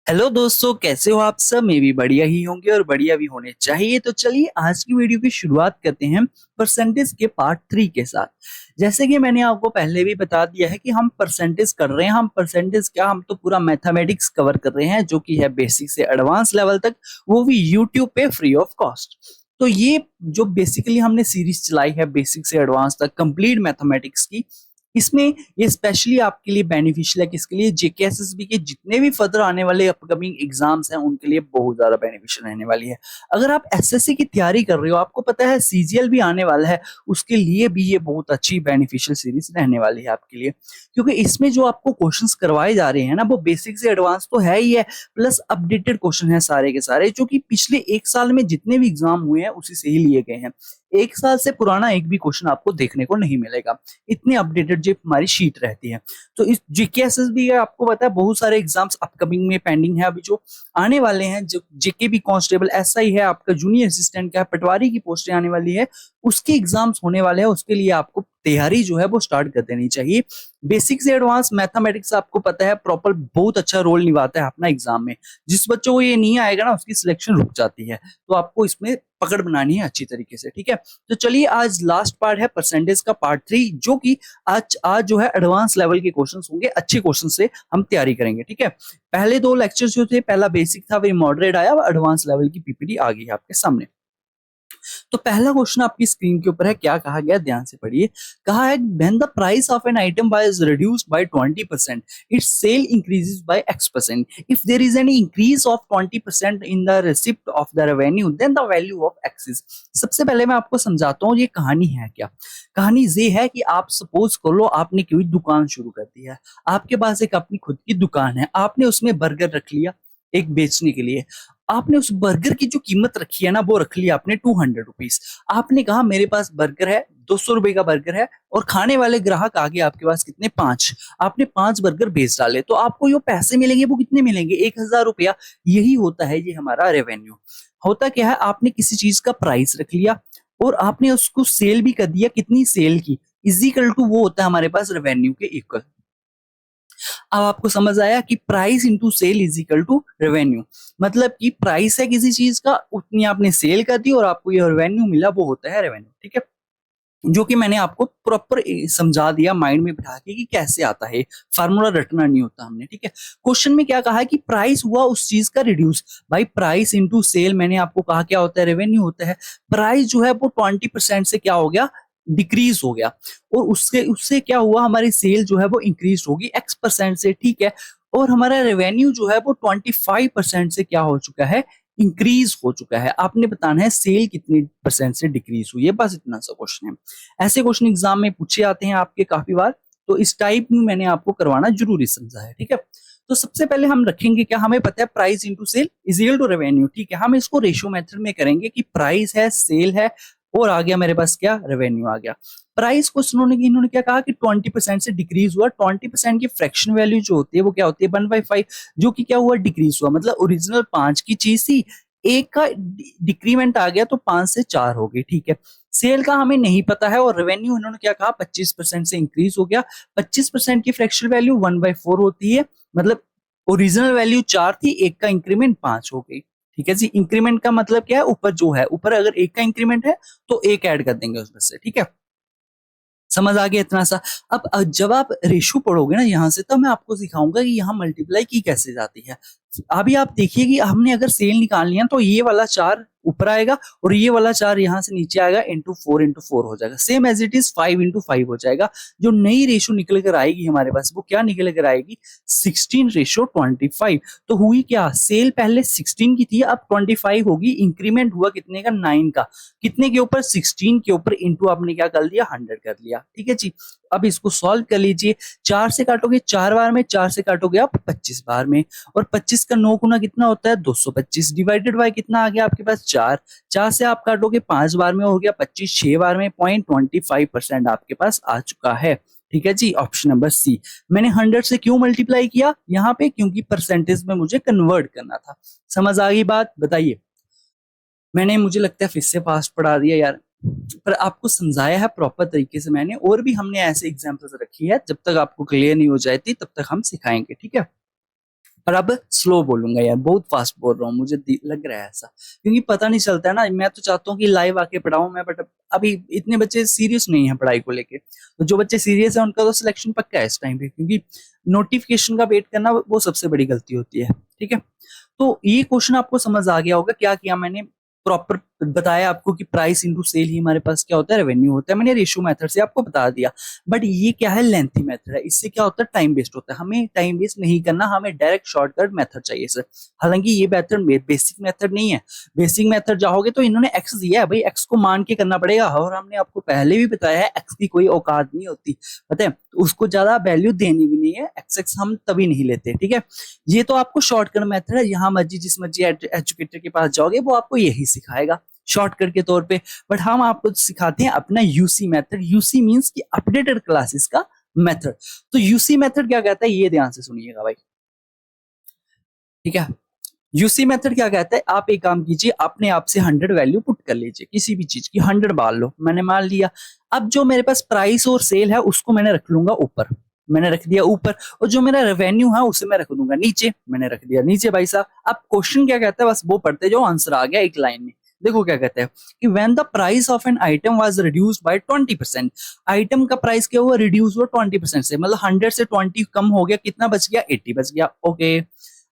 Hello दोस्तों, कैसे हो आप सब। मैं भी बढ़िया ही होंगे और बढ़िया भी होने चाहिए। तो चलिए आज की वीडियो की शुरुआत करते हैं परसेंटेज के पार्ट 3 के साथ। जैसे कि मैंने आपको पहले भी बता दिया है कि हम परसेंटेज कर रहे हैं। हम परसेंटेज क्या, हम तो पूरा मैथमेटिक्स कवर कर रहे हैं, जो कि है बेसिक से एडवांस लेवल तक, वो भी यूट्यूब पे फ्री ऑफ कॉस्ट। तो ये जो बेसिकली हमने सीरीज चलाई है बेसिक से एडवांस तक कंप्लीट मैथमेटिक्स की, इसमें ये स्पेशली आपके लिए बेनिफिशियल है। किसके लिए? जेके एसएसबी के जितने भी फर्दर आने वाले अपकमिंग एग्जाम्स हैं उनके लिए बहुत ज्यादा बेनिफिशियल रहने वाली है। अगर आप एसएससी की तैयारी कर रहे हो, आपको पता है सीजीएल भी आने वाला है, उसके लिए भी ये बहुत अच्छी बेनिफिशियल सीरीज रहने वाली है आपके लिए। क्योंकि इसमें जो आपको क्वेश्चंस करवाए जा रहे हैं ना, वो बेसिक से एडवांस तो है ही है, प्लस अपडेटेड क्वेश्चन है सारे के सारे, जो कि पिछले एक साल में जितने भी एग्जाम हुए हैं उसी से ही लिए गए हैं। एक साल से पुराना एक भी क्वेश्चन आपको देखने को नहीं मिलेगा, इतनी अपडेटेड जो हमारी शीट रहती है। तो इस जीके एसएसबी का आपको पता है बहुत सारे एग्जाम्स अपकमिंग में पेंडिंग है, अभी जो आने वाले हैं। जो जेके भी कांस्टेबल ऐसा ही है, आपका जूनियर असिस्टेंट का पटवारी की पोस्टें आने वाली है, उसके एग्जाम्स होने वाले हैं। उसके लिए आपको तैयारी जो है वो स्टार्ट कर देनी चाहिए। बेसिक से एडवांस मैथमेटिक्स आपको पता है प्रॉपर बहुत अच्छा रोल निभाता है अपना एग्जाम में। जिस बच्चों को ये नहीं आएगा ना, उसकी सिलेक्शन रुक जाती है। तो आपको इसमें पकड़ बनानी है अच्छी तरीके से, ठीक है। तो चलिए आज लास्ट पार्ट है परसेंटेज का पार्ट 3, जो कि आज आज जो है एडवांस लेवल के क्वेश्चंस होंगे। अच्छे क्वेश्चन से हम तैयारी करेंगे, ठीक है। पहले दो लेक्चर्स जो थे, पहला बेसिक था, वही मॉडरेट आया, एडवांस लेवल की पीपीटी आ गई है आपके सामने। तो पहला क्वेश्चन आपकी स्क्रीन के ऊपर है, क्या कहा गया ध्यान से पढ़िए। कहा है when the price of an item is reduced by 20%, it's sale increases by x%। If there is any increase of 20% in the receipt of the revenue, then the value of x is. सबसे पहले मैं आपको समझाता हूँ ये कहानी है क्या। कहानी ये है कि आप सपोज कर लो आपने कोई दुकान शुरू कर दी है। आपके पास एक अपनी खुद की दुकान है, आपने उसमें बर्गर रख लिया एक बेचने के लिए। आपने उस बर्गर की जो कीमत रखी है ना, वो रख लिया आपने 200 रुपीज। आपने कहा मेरे पास बर्गर है, 200 रुपए का बर्गर है, और खाने वाले ग्राहक आ गए आपके पास कितने, 5। आपने 5 बर्गर बेच डाले, तो आपको जो पैसे मिलेंगे वो कितने मिलेंगे, 1000 रुपया। यही होता है ये हमारा रेवेन्यू। होता क्या है, आपने किसी चीज का प्राइस रख लिया और आपने उसको सेल भी कर दिया, कितनी सेल की, इजिकल टू वो होता है हमारे पास रेवेन्यू के इक्वल। अब आपको समझ आया कि price into sale is equal to revenue. मतलब कि प्राइस है किसी चीज का, उतनी आपने सेल कर दी और आपको ये रेवेन्यू मिला, वो होता है रेवेन्यू, ठीक है। जो कि मैंने आपको प्रॉपर समझा दिया माइंड में बिठा के कि कैसे आता है। फार्मूला रटना नहीं होता हमने, ठीक है। क्वेश्चन में क्या कहा है कि प्राइस हुआ उस चीज का रिड्यूस। भाई प्राइस इंटू सेल, मैंने आपको कहा क्या होता है, रेवेन्यू होता है। प्राइस जो है वो 20% से क्या हो गया, डिक्रीज हो गया। और उससे उससे क्या हुआ, हमारी सेल जो है वो इंक्रीज होगी x% से, ठीक है। और हमारा रेवेन्यू जो है वो 25% से क्या हो चुका है, इंक्रीज हो चुका है। आपने बताना है सेल कितनी परसेंट से डिक्रीज हुई है, बस इतना सा क्वेश्चन है। ऐसे क्वेश्चन एग्जाम में पूछे आते हैं आपके काफी बार, तो इस टाइप में मैंने आपको करवाना जरूरी समझा है, ठीक है। तो सबसे पहले हम रखेंगे क्या, हमें पता है price into sale is equal to revenue, ठीक है। हम इसको रेशियो मेथड में करेंगे कि प्राइस है, सेल है, और आ गया मेरे पास क्या, रेवेन्यू आ गया। प्राइस को इन्होंने क्या कहा कि 20% से डिक्रीज हुआ। 20% की फ्रैक्शन वैल्यू जो होती है वो क्या होती है, 1/5, जो कि क्या हुआ, डिक्रीज हुआ। मतलब ओरिजिनल 5 की चीज थी, एक का डिक्रीमेंट आ गया तो 5 से 4 हो गई, ठीक है। सेल का हमें नहीं पता है, और रेवेन्यू इन्होंने क्या कहा, 25% से इंक्रीज हो गया। 25% की फ्रैक्शन वैल्यू 1/4 होती है। मतलब ओरिजिनल वैल्यू 4 थी, एक का इंक्रीमेंट 5 हो गई, ठीक है जी। इंक्रीमेंट का मतलब क्या है, ऊपर जो है, ऊपर अगर एक का इंक्रीमेंट है तो एक ऐड कर देंगे उसमें से, ठीक है। समझ आ गया इतना सा। अब जब आप रेशो पढ़ोगे ना यहाँ से, तब मैं आपको सिखाऊंगा कि यहाँ मल्टीप्लाई की कैसे जाती है। अभी आप देखिए कि हमने अगर सेल निकालनी है तो ये वाला 4 ऊपर आएगा और ये वाला 4 यहाँ से नीचे आएगा, इंटू 4 हो जाएगा। Same as it is 5 into 5 हो जाएगा। जो नई रेशो निकल कर आएगी हमारे पास, वो क्या निकल कर आएगी, 16:25। तो हुई क्या, सेल पहले 16 की थी, अब 25 होगी। इंक्रीमेंट हुआ कितने का, 9 का। कितने के ऊपर, 16 के ऊपर, इंटू आपने क्या कर लिया, 100 कर लिया, ठीक है जी। अब इसको सॉल्व कर लीजिए। 4 से काटोगे 4 बार में, 4 से काटोगे आप 25 बार में, और 25 का 9 गुना कितना होता है, 225, डिवाइडेड बाय कितना आ गया आपके पास, 4। 4 से आप काटोगे 5 बार में, हो गया 25, 6 बार में, 0.25% आपके पास आ चुका है, ठीक है जी। Option number C. मैंने 100 से क्यों मल्टीप्लाई किया यहाँ पे, क्योंकि परसेंटेज में मुझे कन्वर्ट करना था। समझ आ गई बात, बताइए। मैंने, मुझे लगता है फिर से फास्ट पढ़ा दिया यार, पर आपको समझाया है प्रॉपर तरीके से मैंने। और भी हमने ऐसे एग्जांपल्स रखी है, जब तक आपको क्लियर नहीं हो जाती तब तक हम सिखाएंगे, ठीक है। और अब स्लो बोलूंगा यार, बहुत फास्ट बोल रहा हूँ, मुझे लग रहा है ऐसा, क्योंकि पता नहीं चलता है ना। मैं तो चाहता हूँ कि लाइव आके पढ़ाऊं मैं, बट अभी इतने बच्चे सीरियस नहीं है पढ़ाई को लेके। तो जो बच्चे सीरियस है उनका तो सिलेक्शन पक्का है इस टाइम पे, क्योंकि नोटिफिकेशन का वेट करना वो सबसे बड़ी गलती होती है। ठीक है, तो ये क्वेश्चन आपको समझ आ गया होगा क्या किया मैंने, प्रॉपर बताया आपको कि प्राइस इंटू सेल ही हमारे पास क्या होता है, रेवेन्यू होता है। मैंने रेशियो मेथड से आपको बता दिया। बट ये क्या है, लेंथी मेथड है, इससे क्या होता है, टाइम वेस्ट होता है। हमें टाइम वेस्ट नहीं करना, हमें डायरेक्ट शॉर्टकट मेथड चाहिए सर। हालांकि ये मेथड बेसिक मेथड नहीं है। बेसिक मेथड जाओगे तो इन्होंने एक्स दिया है भाई, एक्स को मान के करना पड़ेगा, और हमने आपको पहले भी बताया है एक्स की कोई औकात नहीं होती, पता है, तो उसको ज्यादा वैल्यू देनी भी नहीं है, एक्स एक्स हम तभी नहीं लेते। ठीक है, ये तो आपको शॉर्टकट मेथड है, यहाँ मर्जी जिस मर्जी एजुकेटर के पास जाओगे वो आपको यही सिखाएगा शॉर्टकट के तौर पे। बट हम आपको सिखाते हैं अपना यूसी मेथड। यूसी मींस कि अपडेटेड क्लासेस का मेथड। तो यूसी मेथड क्या कहता है, ये ध्यान से सुनिएगा भाई। ठीक है, यूसी मेथड क्या कहता है, आप एक काम कीजिए, अपने आप से 100 वैल्यू पुट कर लीजिए, किसी भी चीज की 100 मान लो, मैंने मान लिया। अब जो मेरे पास प्राइस और सेल है उसको मैंने रख लूंगा ऊपर, मैंने रख दिया ऊपर, और जो मेरा रेवेन्यू है उसे मैं रख दूंगा नीचे, मैंने रख दिया नीचे भाई साहब। अब क्वेश्चन क्या कहता है, बस वो पढ़ते जो आंसर आ गया एक लाइन में। देखो क्या कहते हैं कि when the price of an item was reduced by 20%, item का प्राइस क्या हुआ, रिड्यूस हुआ 20% से, मतलब 100 से 20 कम हो गया, कितना बच गया, 80 बच गया। ओके,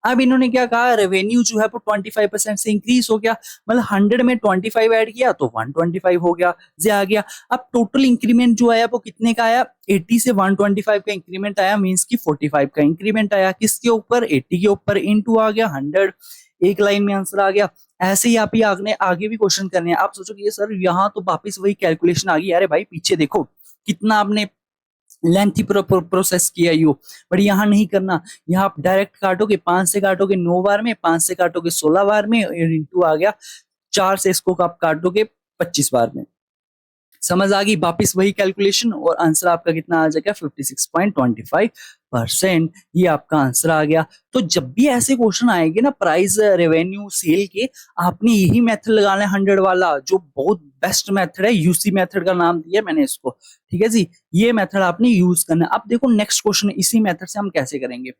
अब इन्होंने क्या कहा, रेवेन्यू जो है वो 25% से इंक्रीज हो गया, मतलब 100 में 25 ऐड किया तो 125 हो गया, जे आ गया। अब टोटल इंक्रीमेंट जो आया वो कितने का आया, 80 से 125 का इंक्रीमेंट आया, मींस की 45 का इंक्रीमेंट आया, किसके ऊपर, 80 के ऊपर, इनटू आ गया 100, एक लाइन में आंसर आ गया। ऐसे ही आप ही आगे भी क्वेश्चन करने हैं। आप सोचोगे ये सर यहाँ तो वापिस वही कैलकुलेशन आ गई, अरे भाई पीछे देखो कितना आपने लेंथी प्रोसेस किया यू, बट यहाँ नहीं करना। यहाँ आप डायरेक्ट काटोगे, 5 से काटोगे 9 बार में, 5 से काटोगे 16 बार में, इंटू आ गया 4 से इसको आप काटोगे 25 बार में। समझ आ गई, वापिस वही कैलकुलेशन, और आंसर आपका कितना आ जाएगा, 56.25%। ये आपका आंसर आ गया। तो जब भी ऐसे क्वेश्चन आएंगे ना प्राइस रेवेन्यू सेल के, आपने यही मेथड लगाना है 100 वाला, जो बहुत बेस्ट मेथड है, यूसी मेथड का नाम दिया मैंने इसको। ठीक है जी, ये मेथड आपने यूज करना है। अब देखो नेक्स्ट क्वेश्चन इसी मेथड से हम कैसे करेंगे।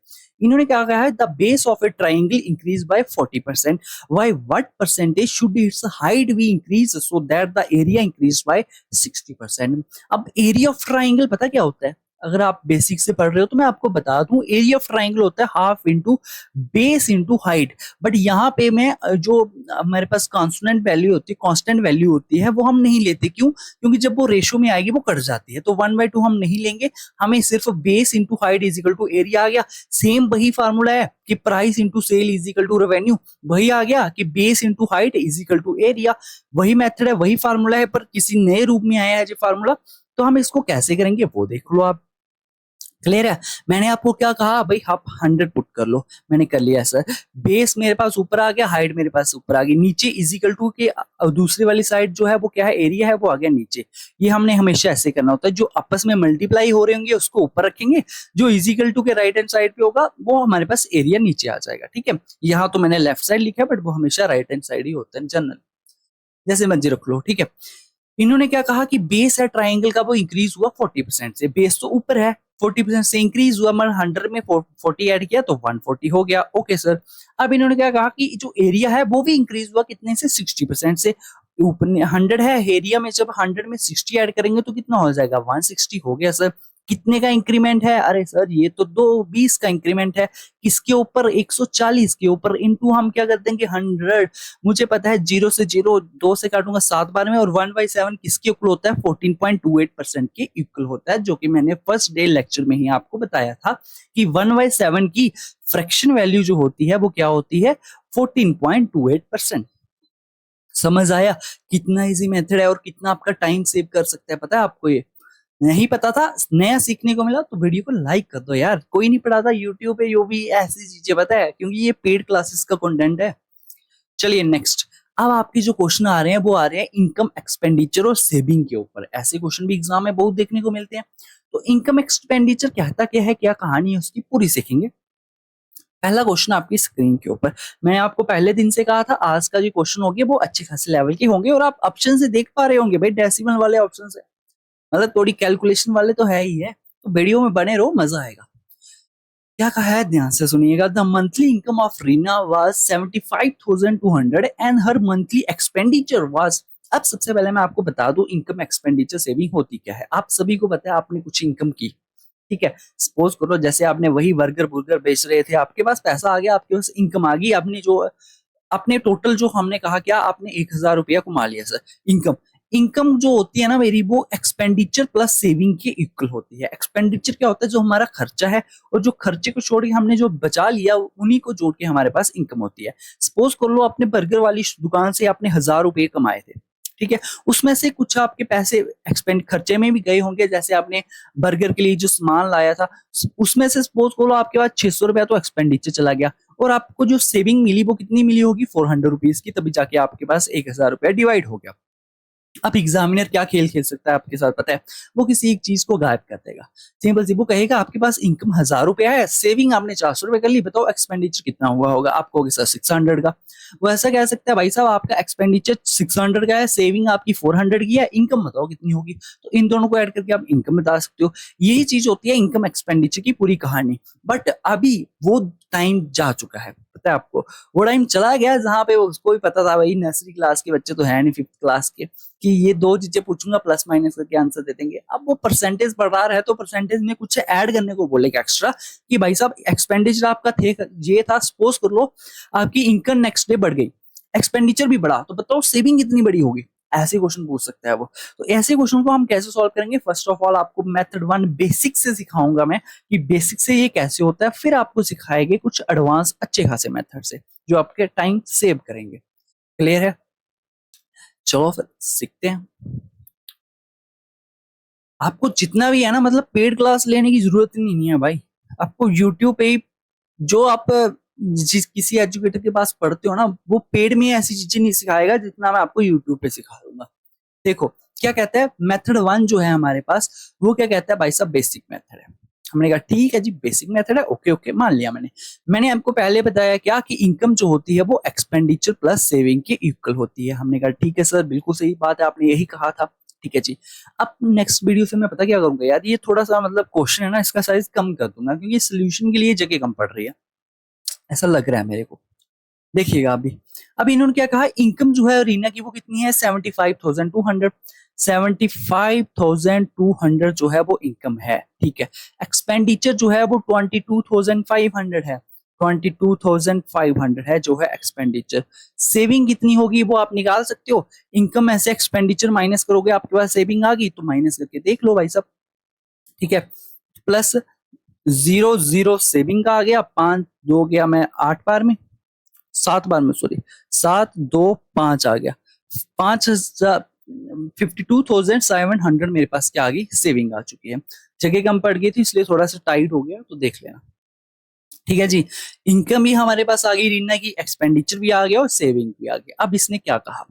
इन्होंने क्या कहा है, the base of A triangle increase by 40%, why what percentage should it's height be increase so that the area increase by 60%। अब एरिया ऑफ ट्राइंगल पता क्या होता है, अगर आप बेसिक से पढ़ रहे हो तो मैं आपको बता दूं, एरिया ऑफ ट्राइंगल होता है half into base into height. But यहाँ पे मैं जो हमारे पास कांस्टेंट वैल्यू होती है, कांस्टेंट वैल्यू होती है, वो हम नहीं लेते। क्यों, क्योंकि जब वो रेशो में आएगी वो कट जाती है, तो 1/2 हम नहीं लेंगे, हमें सिर्फ base into height is equal to area आ गया। सेम वही फार्मूला है कि price into sale is equal to revenue, वही आ गया कि base into height is equal to area. वही मेथड है, वही फार्मूला है, पर किसी नए रूप में आया है जो फार्मूला। तो हम इसको कैसे करेंगे वो देख लो आप। क्लियर है, मैंने आपको क्या कहा भाई, आप 100 पुट कर लो, मैंने कर लिया सर। बेस मेरे पास ऊपर आ गया, हाइट मेरे पास ऊपर आ गई, नीचे इजिकल टू के दूसरी वाली साइड जो है वो क्या है, एरिया है, वो आ गया नीचे। ये हमने हमेशा ऐसे करना होता है, जो आपस में मल्टीप्लाई हो रहे होंगे उसको ऊपर रखेंगे, जो इजिकल टू के राइट हैंड साइड पे होगा वो हमारे पास एरिया नीचे आ जाएगा। ठीक है, यहाँ तो मैंने लेफ्ट साइड लिखा है, बट वो हमेशा राइट हैंड साइड ही होता है जनरल, जैसे मर्जी रख लो। ठीक है, इन्होंने क्या कहा कि बेस है ट्राइंगल का वो इंक्रीज हुआ 40% से, बेस तो ऊपर है, 40% से इंक्रीज हुआ, मतलब 100 में 40 ऐड किया तो 140 हो गया। ओके सर, अब इन्होंने क्या कहा कि जो एरिया है वो भी इंक्रीज हुआ, कितने से, 60% से। ऊपर 100 है एरिया में, जब 100 में 60 ऐड करेंगे तो कितना हो जाएगा, 160 हो गया सर। कितने का इंक्रीमेंट है, अरे सर ये तो 220 का इंक्रीमेंट है, किसके ऊपर, 140 के ऊपर, इनटू हम क्या कर देंगे 100। मुझे पता है 0 से 0 2 से काटूंगा 7 बार में, और 1/7 किसके इक्वल होता है, 14.28% के इक्वल होता है, जो कि मैंने फर्स्ट डे लेक्चर में ही आपको बताया था कि 1/7 की फ्रैक्शन वैल्यू जो होती है वो क्या होती है, 14.28%। समझ आया कितना इजी मेथड है और कितना आपका टाइम सेव कर सकता है, पता है आपको। ये नहीं पता था, नया सीखने को मिला, तो वीडियो को लाइक कर दो यार। कोई नहीं पढ़ाता यूट्यूब पे, यो भी ऐसी चीजें पता है, क्योंकि ये पेड क्लासेस का कंटेंट है। चलिए नेक्स्ट, अब आपके जो क्वेश्चन आ रहे हैं वो आ रहे हैं इनकम एक्सपेंडिचर और सेविंग के ऊपर। ऐसे क्वेश्चन भी एग्जाम में बहुत देखने को मिलते हैं। तो इनकम एक्सपेंडिचर कहता क्या है, क्या कहानी है उसकी, पूरी सीखेंगे। पहला क्वेश्चन आपकी स्क्रीन के ऊपर, मैंने आपको पहले दिन से कहा था आज का जो क्वेश्चन होंगे वो अच्छे खासे लेवल के होंगे, और आप ऑप्शन से देख पा रहे होंगे भाई, डेसिमल वाले ऑप्शन से, मतलब थोड़ी कैलकुलेशन वाले तो है ही है। तो वीडियो में बने रहो, मजा आएगा। क्या कहा है, ध्यान से सुनिएगा। The monthly income of Reena was 75,200 and her monthly expenditure was. अब सबसे पहले मैं आपको बता दूं इनकम एक्सपेंडिचर सेविंग होती क्या है। आप सभी को पता है आपने कुछ इनकम की, ठीक है। सपोज करो जैसे आपने वही बर्गर बुर्गर बेच रहे थे, आपके पास पैसा आ गया, आपके पास इनकम आ गई, आपने जो अपने टोटल जो हमने कहा क्या, आपने 1,000 रुपया कमा लिया सर। इनकम, इनकम जो होती है ना मेरी, वो एक्सपेंडिचर प्लस सेविंग के इक्वल होती है। एक्सपेंडिचर क्या होता है, जो हमारा खर्चा है, और जो खर्चे को छोड़ के हमने जो बचा लिया उन्हीं को जोड़ के हमारे पास इनकम होती है। सपोज कर लो अपने बर्गर वाली दुकान से आपने 1,000 रुपये कमाए थे, ठीक है। उसमें से कुछ आपके पैसे एक्सपेंड खर्चे में भी गए होंगे, जैसे आपने बर्गर के लिए जो सामान लाया था उसमें से सपोज करो आपके पास 600 रुपया तो एक्सपेंडिचर चला गया, और आपको जो सेविंग मिली वो कितनी मिली होगी, 400 रुपीज की, तभी जाके आपके पास 1,000 रुपया डिवाइड हो गया। अब एग्जामिनर क्या खेल खेल सकता है आपके साथ पता है, वो किसी एक चीज को गायब कर देगा। सिंपल सी, वो कहेगा आपके पास इनकम 1,000 रुपया है, सेविंग आपने 400 रुपए कर ली, बताओ एक्सपेंडिचर कितना हुआ होगा, आपको होगा सर 600 का। वो ऐसा कह सकता है भाई साहब आपका एक्सपेंडिचर 600 का है, सेविंग आपकी 400 की है, इनकम बताओ कितनी होगी। तो इन दोनों को ऐड करके आप इनकम बता सकते हो। यही चीज होती है इनकम एक्सपेंडिचर की पूरी कहानी। बट अभी वो टाइम जा चुका है, पता है आपको। वो टाइम चला गया जहां पे उसको भी पता था भाई नर्सरी क्लास के बच्चे तो है नहीं, 5th क्लास के, कि ये दो चीजें पूछूंगा प्लस माइनस करके आंसर दे देंगे। अब वो परसेंटेज बढ़ रहा है तो परसेंटेज में कुछ ऐड करने को बोलेगा एक्स्ट्रा, कि भाई साहब एक्सपेंडिचर आपका थे ये था, सपोज कर लो आपकी इनकम नेक्स्ट डे बढ़ गई, एक्सपेंडिचर भी बढ़ा, तो बताओ सेविंग कितनी बड़ी होगी। ऐसे क्वेश्चन पूछ सकता है वो। तो ऐसे क्वेश्चन को हम कैसे सॉल्व करेंगे, फर्स्ट ऑफ ऑल आपको मेथड 1 बेसिक से सिखाऊंगा मैं, कि बेसिक से ये कैसे होता है, फिर आपको सिखाएंगे कुछ एडवांस अच्छे खासे मेथड से जो आपके टाइम सेव करेंगे। क्लियर है, चलो फिर सीखते हैं। आपको जितना भी है ना, मतलब पेड क्लास लेने की जरूरत ही नहीं है भाई। आपको यूट्यूब पे ही जो आप जिस किसी एजुकेटर के पास पढ़ते हो ना, वो पेड में ऐसी चीजें नहीं सिखाएगा जितना मैं आपको यूट्यूब पे सिखा दूंगा। देखो क्या कहता है, मेथड 1 जो है हमारे पास, वो क्या कहता है भाई साहब, बेसिक मेथड है। हमने कहा ठीक है जी, बेसिक मेथड है, ओके ओके मान लिया मैंने। मैंने आपको पहले बताया क्या, कि इनकम जो होती है वो एक्सपेंडिचर प्लस सेविंग के इक्वल होती है। हमने कहा ठीक है सर, बिल्कुल सही बात है, आपने यही कहा था, ठीक है जी। अब नेक्स्ट वीडियो से मैं पता क्या करूंगा यार, ये थोड़ा सा मतलब क्वेश्चन है ना, इसका साइज कम कर दूंगा, क्योंकि सोल्यूशन के लिए जगह कम पड़ रही है, ऐसा लग रहा है मेरे को। देखिएगा अभी इन्होंने क्या कहा, इनकम जो है रीना की वो कितनी है, 75,200। 75,200 जो है वो इनकम है, ठीक है। एक्सपेंडिचर जो है वो 22,500 है, 22,500 है जो है एक्सपेंडिचर। सेविंग कितनी होगी वो आप निकाल सकते हो, इनकम में से एक्सपेंडिचर माइनस करोगे, आपके पास सेविंग आ गई, तो माइनस करके देख लो भाई साहब, ठीक है। प्लस 0 0 सेविंग का आ गया, 5 दो गया मैं 8 बार में, 7 बार में सॉरी, 7 2 5 आ गया, 5,000, 52,700 मेरे पास क्या आ गई, सेविंग आ चुकी है। जगह कम पड़ गई थी इसलिए थोड़ा सा टाइट हो गया, तो देख लेना, ठीक है जी। इनकम भी हमारे पास आ गई रीना की, एक्सपेंडिचर भी आ गया और सेविंग भी आ गया। अब इसने क्या कहा,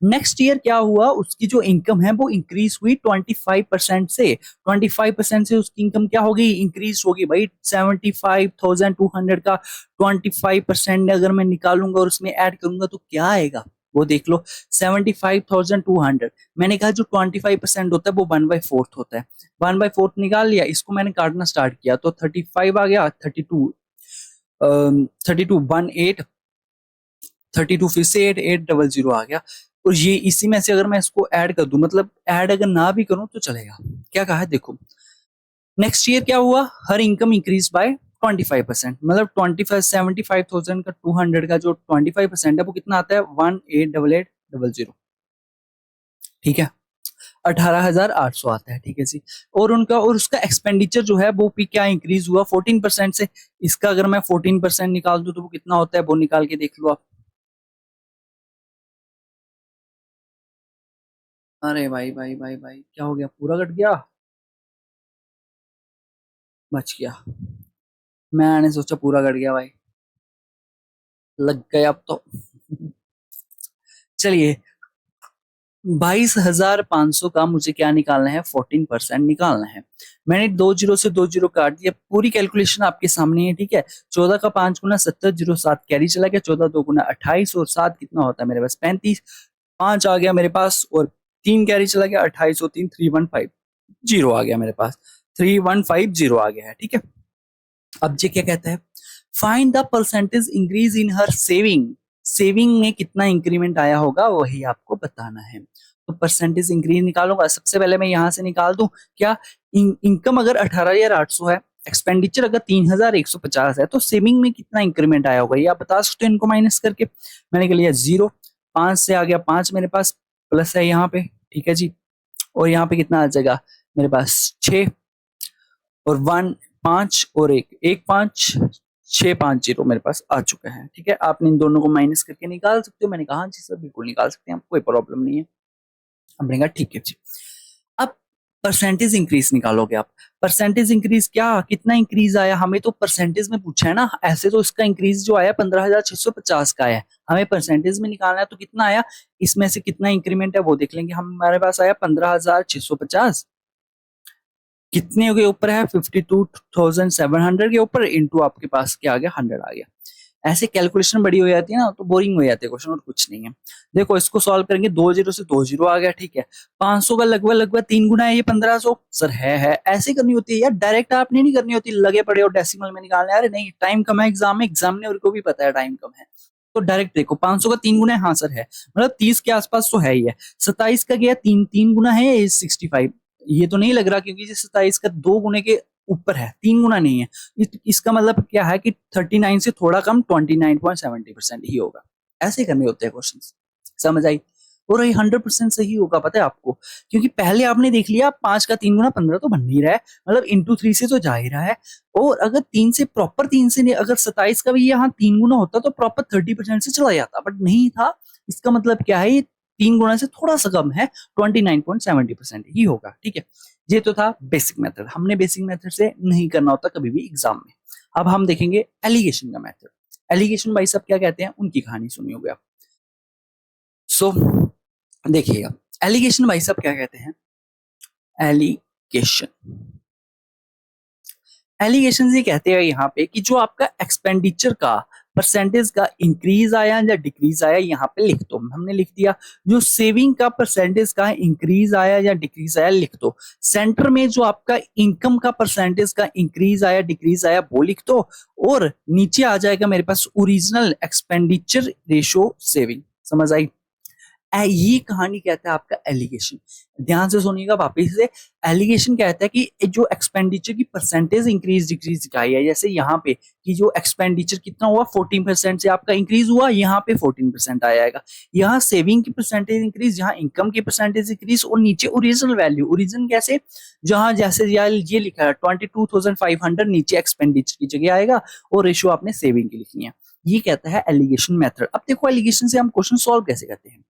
नेक्स्ट ईयर क्या हुआ, उसकी जो इनकम है वो इंक्रीज हुई 25% से। 25% से उसकी इनकम क्या हो गई, इंक्रीज होगी भाई। 75,200 का 25% अगर मैं निकालूंगा और उसमें ऐड करूंगा तो क्या आएगा, वो देख लो। 75,200, मैंने कहा जो 25% होता है वो 1/4 होता है। 1/4 निकाल लिया, इसको मैंने काटना स्टार्ट किया तो 35 आ गया, 32 32 फिर से 8800 आ गया। और ये इसी में से अगर मैं इसको ऐड कर दूं, मतलब ऐड अगर ना भी करूं तो चलेगा। क्या कहा है देखो, नेक्स्ट ईयर क्या हुआ, हर इनकम इंक्रीज बाय 25%, मतलब 25 75,000 का 200 का जो 25% है वो कितना आता है, 188800, ठीक है। 18,800 आता है, ठीक है जी। और उनका और उसका एक्सपेंडिचर जो है वो भी क्या इंक्रीज हुआ 14% से। इसका अगर मैं 14% निकाल दूं तो वो कितना होता है, वो निकाल के देख लो आप। अरे भाई भाई भाई भाई, क्या हो गया, पूरा कट गया, बच गया। मैंने सोचा पूरा कट गया भाई, लग गया अब तो। चलिए, 22,500 का मुझे क्या निकालना है, 14% निकालना है। मैंने 2 जीरो से 2 जीरो काट दिया, पूरी कैलकुलेशन आपके सामने है, ठीक है। 14 का 5 गुना 70, 07 कैरी चला गया, 14 2 गुना 28, और 7 कितना होता है मेरे पास, 35। 5 आ गया मेरे पास, और 3 कैरी चला गया, 28 और 3 3150 आ गया मेरे पास, 3150 आ गया है, ठीक है। अब ये क्या कहता है, find the percentage increase in her saving, saving में कितना इंक्रीमेंट आया होगा वही आपको बताना है। तो परसेंटेज इंक्रीज निकालूंगा, सबसे पहले मैं यहां से निकाल दूं क्या, इनकम अगर 18,800 है, एक्सपेंडिचर अगर 3,150 है, तो सेविंग में कितना इंक्रीमेंट आया होगा ये आप बता सकते हो इनको माइनस करके। मैंने कर लिया 0, 5 से आ गया 5 मेरे पास, प्लस है यहाँ पे, ठीक है जी। और यहाँ पे कितना आ जाएगा मेरे पास 6 और 1 5 और 1 1 5 6 5 0 मेरे पास आ चुका है, ठीक है। आपने इन दोनों को माइनस करके निकाल सकते हो, मैंने कहा जी सर बिल्कुल निकाल सकते हैं, कोई प्रॉब्लम नहीं है। हमने कहा ठीक है जी। अब परसेंटेज इंक्रीज निकालोगे आप, परसेंटेज इंक्रीज क्या, कितना इंक्रीज आया, हमें तो परसेंटेज में पूछा है ना, ऐसे तो इसका इंक्रीज जो आया 15,650 का है, हमें परसेंटेज में निकालना है तो कितना आया, इसमें से कितना इंक्रीमेंट है वो देख लेंगे। हमारे पास आया 15,650, कितने के ऊपर है 52,700 के ऊपर, इंटू आपके पास क्या आ गया 100 आ गया। ऐसे कैलकुलेशन बड़ी हो जाती है ना तो बोरिंग हो जाते हैं क्वेश्चन, और कुछ नहीं है। देखो इसको सॉल्व करेंगे, 2 0 से 2 0 आ गया, ठीक है। 500 का लगभग लगभग 3 गुना है ये 1500 सर, है ऐसे करनी होती है यार, डायरेक्ट आपने नहीं करनी होती, लगे पड़े और डेसिमल में निकालने, अरे नहीं टाइम कम है एग्जाम में, एग्जामिनर को भी पता है टाइम कम है, तो डायरेक्ट देखो 500 का 3 गुना है, हाँ सर है, मतलब 30 के आसपास तो है ही है। 27 का गया 3 गुना है, 65, ये तो नहीं लग रहा क्योंकि 27 का 2 गुने के ऊपर है, 3 गुना नहीं है। इसका मतलब क्या है कि 39 से थोड़ा कम 29.70% ही होगा। ऐसे करने होते हैं क्वेश्चन, समझ आई। और ये 100% सही होगा, पता है आपको, क्योंकि पहले आपने देख लिया 5 का 3 गुना 15 तो बन नहीं रहा है, मतलब इंटू 3 से तो जा ही रहा है। और अगर 3 से प्रॉपर 3 से नहीं, अगर 27 का भी यहाँ 3 गुना होता तो प्रॉपर 30% से चला जाता, बट नहीं था। इसका मतलब क्या है, ये 3 गुना से थोड़ा सा कम है, 29.70% ही होगा, ठीक है। ये तो था बेसिक मेथड, हमने बेसिक मेथड से नहीं करना होता कभी भी एग्जाम में। अब हम देखेंगे एलिगेशन का मेथड। एलिगेशन भाई साहब क्या कहते हैं, उनकी कहानी सुनी होगी आप। सो देखिएगा, एलिगेशन भाई साहब क्या कहते हैं, एलिगेशन, एलिगेशन ये कहते हैं यहाँ पे कि जो आपका एक्सपेंडिचर का परसेंटेज का इंक्रीज आया या डिक्रीज आया, यहाँ पे लिख दो, हमने लिख दिया। जो सेविंग का परसेंटेज का इंक्रीज आया या डिक्रीज आया लिख दो। सेंटर में जो आपका इनकम का परसेंटेज का इंक्रीज आया डिक्रीज आया वो लिख दो। और नीचे आ जाएगा मेरे पास ओरिजिनल एक्सपेंडिचर रेशो सेविंग, समझ आई। ये कहानी कहता है आपका एलिगेशन। ध्यान से सुनिएगा वापिस से, एलिगेशन कहता है कि जो एक्सपेंडिचर की परसेंटेज इंक्रीज डिक्रीज दिखाई है, जैसे यहाँ पे कि जो एक्सपेंडिचर कितना हुआ 14% से आपका इंक्रीज हुआ, यहाँ पे 14% आएगा। यहाँ सेविंग की परसेंटेज इंक्रीज, यहाँ इनकम की परसेंटेज इंक्रीज, और नीचे ओरिजिनल वैल्यू, ओरिजिनल कैसे, जहां जैसे ये लिखा है 22,500 नीचे एक्सपेंडिचर की जगह आएगा, और रेशो आपने सेविंग की लिखनी है। ये कहता है एलिगेशन मेथड। अब देखो एलिगेशन से हम क्वेश्चन सॉल्व कैसे करते हैं।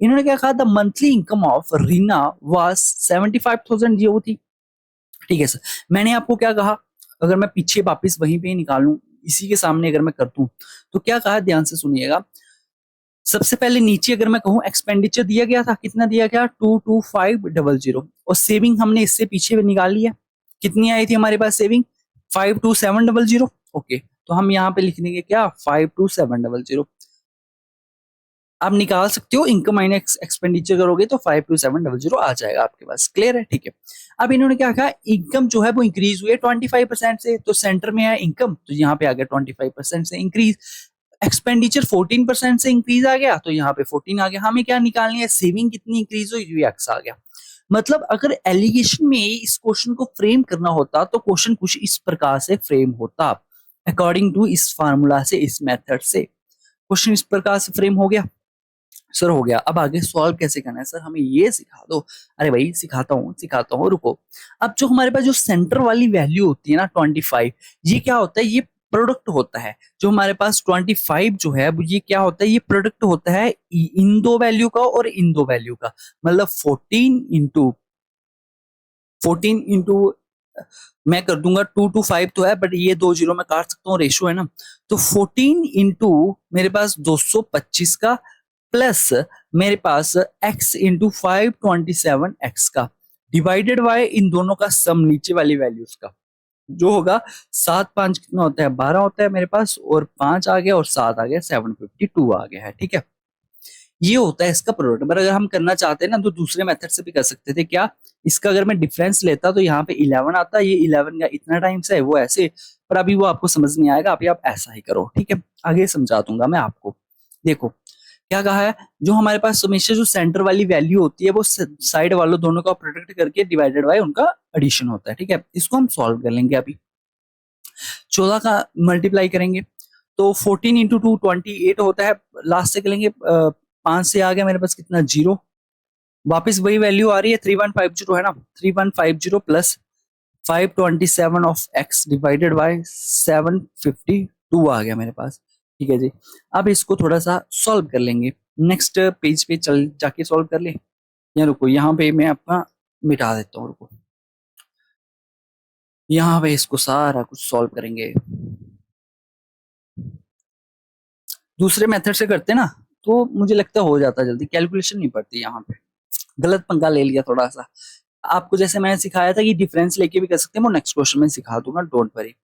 इन्होंने क्या कहा, the monthly income of Reena was 75,000 ये होती, ठीक है सर। मैंने आपको क्या कहा, अगर मैं पीछे वापस वहीं पे निकालूं, इसी के सामने अगर मैं कर दूं तो क्या कहा, ध्यान से सुनिएगा। सबसे पहले नीचे अगर मैं कहूं एक्सपेंडिचर दिया गया था, कितना दिया गया 22500, और सेविंग हमने इससे पीछे निकाली है, कितनी आई थी हमारे पास सेविंग 52700। ओके, तो हम यहाँ पे लिख देंगे क्या 52700। आप निकाल सकते हो, इनकम माइनस एक्सपेंडिचर करोगे तो 52700 आ जाएगा आपके पास, क्लियर है, ठीक है। अब इन्होंने क्या कहा, इनकम जो है वो इंक्रीज हुई है 25% से, तो सेंटर में है इनकम, तो यहाँ पे आ गया 25% से इंक्रीज। एक्सपेंडिचर 14% से इंक्रीज आ गया, तो यहाँ पे 14 आ गया। हमें क्या निकालनी है, सेविंग कितनी इंक्रीज हुई, एक्स आ गया। मतलब अगर एलिगेशन में इस क्वेश्चन को फ्रेम करना होता तो क्वेश्चन कुछ इस प्रकार से फ्रेम होता, अकॉर्डिंग टू इस फार्मूला से, इस मेथड से क्वेश्चन इस प्रकार से फ्रेम हो गया। सर हो गया, अब आगे सॉल्व कैसे करना है सर, हमें ये सिखा दो। अरे भाई सिखाता हूँ रुको। अब जो हमारे पास जो सेंटर वाली वैल्यू होती है ना 25, ये क्या होता है, ये प्रोडक्ट होता है। जो हमारे पास 25 जो है ये क्या होता है, ये प्रोडक्ट होता है इन दो वैल्यू का और इन दो वैल्यू का, मतलब 14 इंटू मैं कर दूंगा 2 to 5 तो है, बट ये 2 जीरो में काट सकता हूँ, रेशो है ना। तो 14 इंटू मेरे पास 225 का, प्लस मेरे पास x इंटू 527x का, डिवाइडेड बाय इन दोनों का सम नीचे वाली वैल्यूज का, जो होगा 7 5 कितना होता है 12 होता है मेरे पास, और 5 आ गया और 7 आ गया 752 आ गया है, ठीक है। ये होता है इसका प्रोडक्ट। पर अगर हम करना चाहते हैं ना तो दूसरे मेथड से भी कर सकते थे। क्या, इसका अगर मैं डिफरेंस लेता तो यहाँ पे 11 आता, ये 11 का इतना टाइम्स है, वो ऐसे पर अभी वो आपको समझ नहीं आएगा, अभी आप ऐसा ही करो, ठीक है। आगे समझा दूंगा मैं आपको। देखो क्या कहा है, जो हमारे पास हमेशा जो सेंटर वाली वैल्यू होती है वो साइड वालों दोनों का प्रोडक्ट करके डिवाइडेड बाय उनका एडिशन होता है, ठीक है। इसको हम सॉल्व कर लेंगे। अभी 14 का मल्टीप्लाई करेंगे तो 14 इंटू 2 28 होता है। लास्ट से करेंगे 5 से आ गया मेरे पास कितना, 0। वापस वही वैल्यू आ रही है 3150 है ना, 3150 plus 527 of x divided by 752 आ गया मेरे पास, ठीक है जी। अब इसको थोड़ा सा सॉल्व कर लेंगे। नेक्स्ट पेज पे चल जाके सॉल्व कर ले, या रुको यहाँ पे मैं अपना मिटा देता हूँ, रुको। यहाँ पे इसको सारा कुछ सॉल्व करेंगे। दूसरे मेथड से करते ना तो मुझे लगता हो जाता जल्दी, कैलकुलेशन नहीं पड़ती। यहाँ पे गलत पंगा ले लिया थोड़ा सा। आपको जैसे मैंने सिखाया था कि डिफरेंस लेके भी कर सकते हैं, वो नेक्स्ट क्वेश्चन में सिखा दूंगा, डोंट वरी।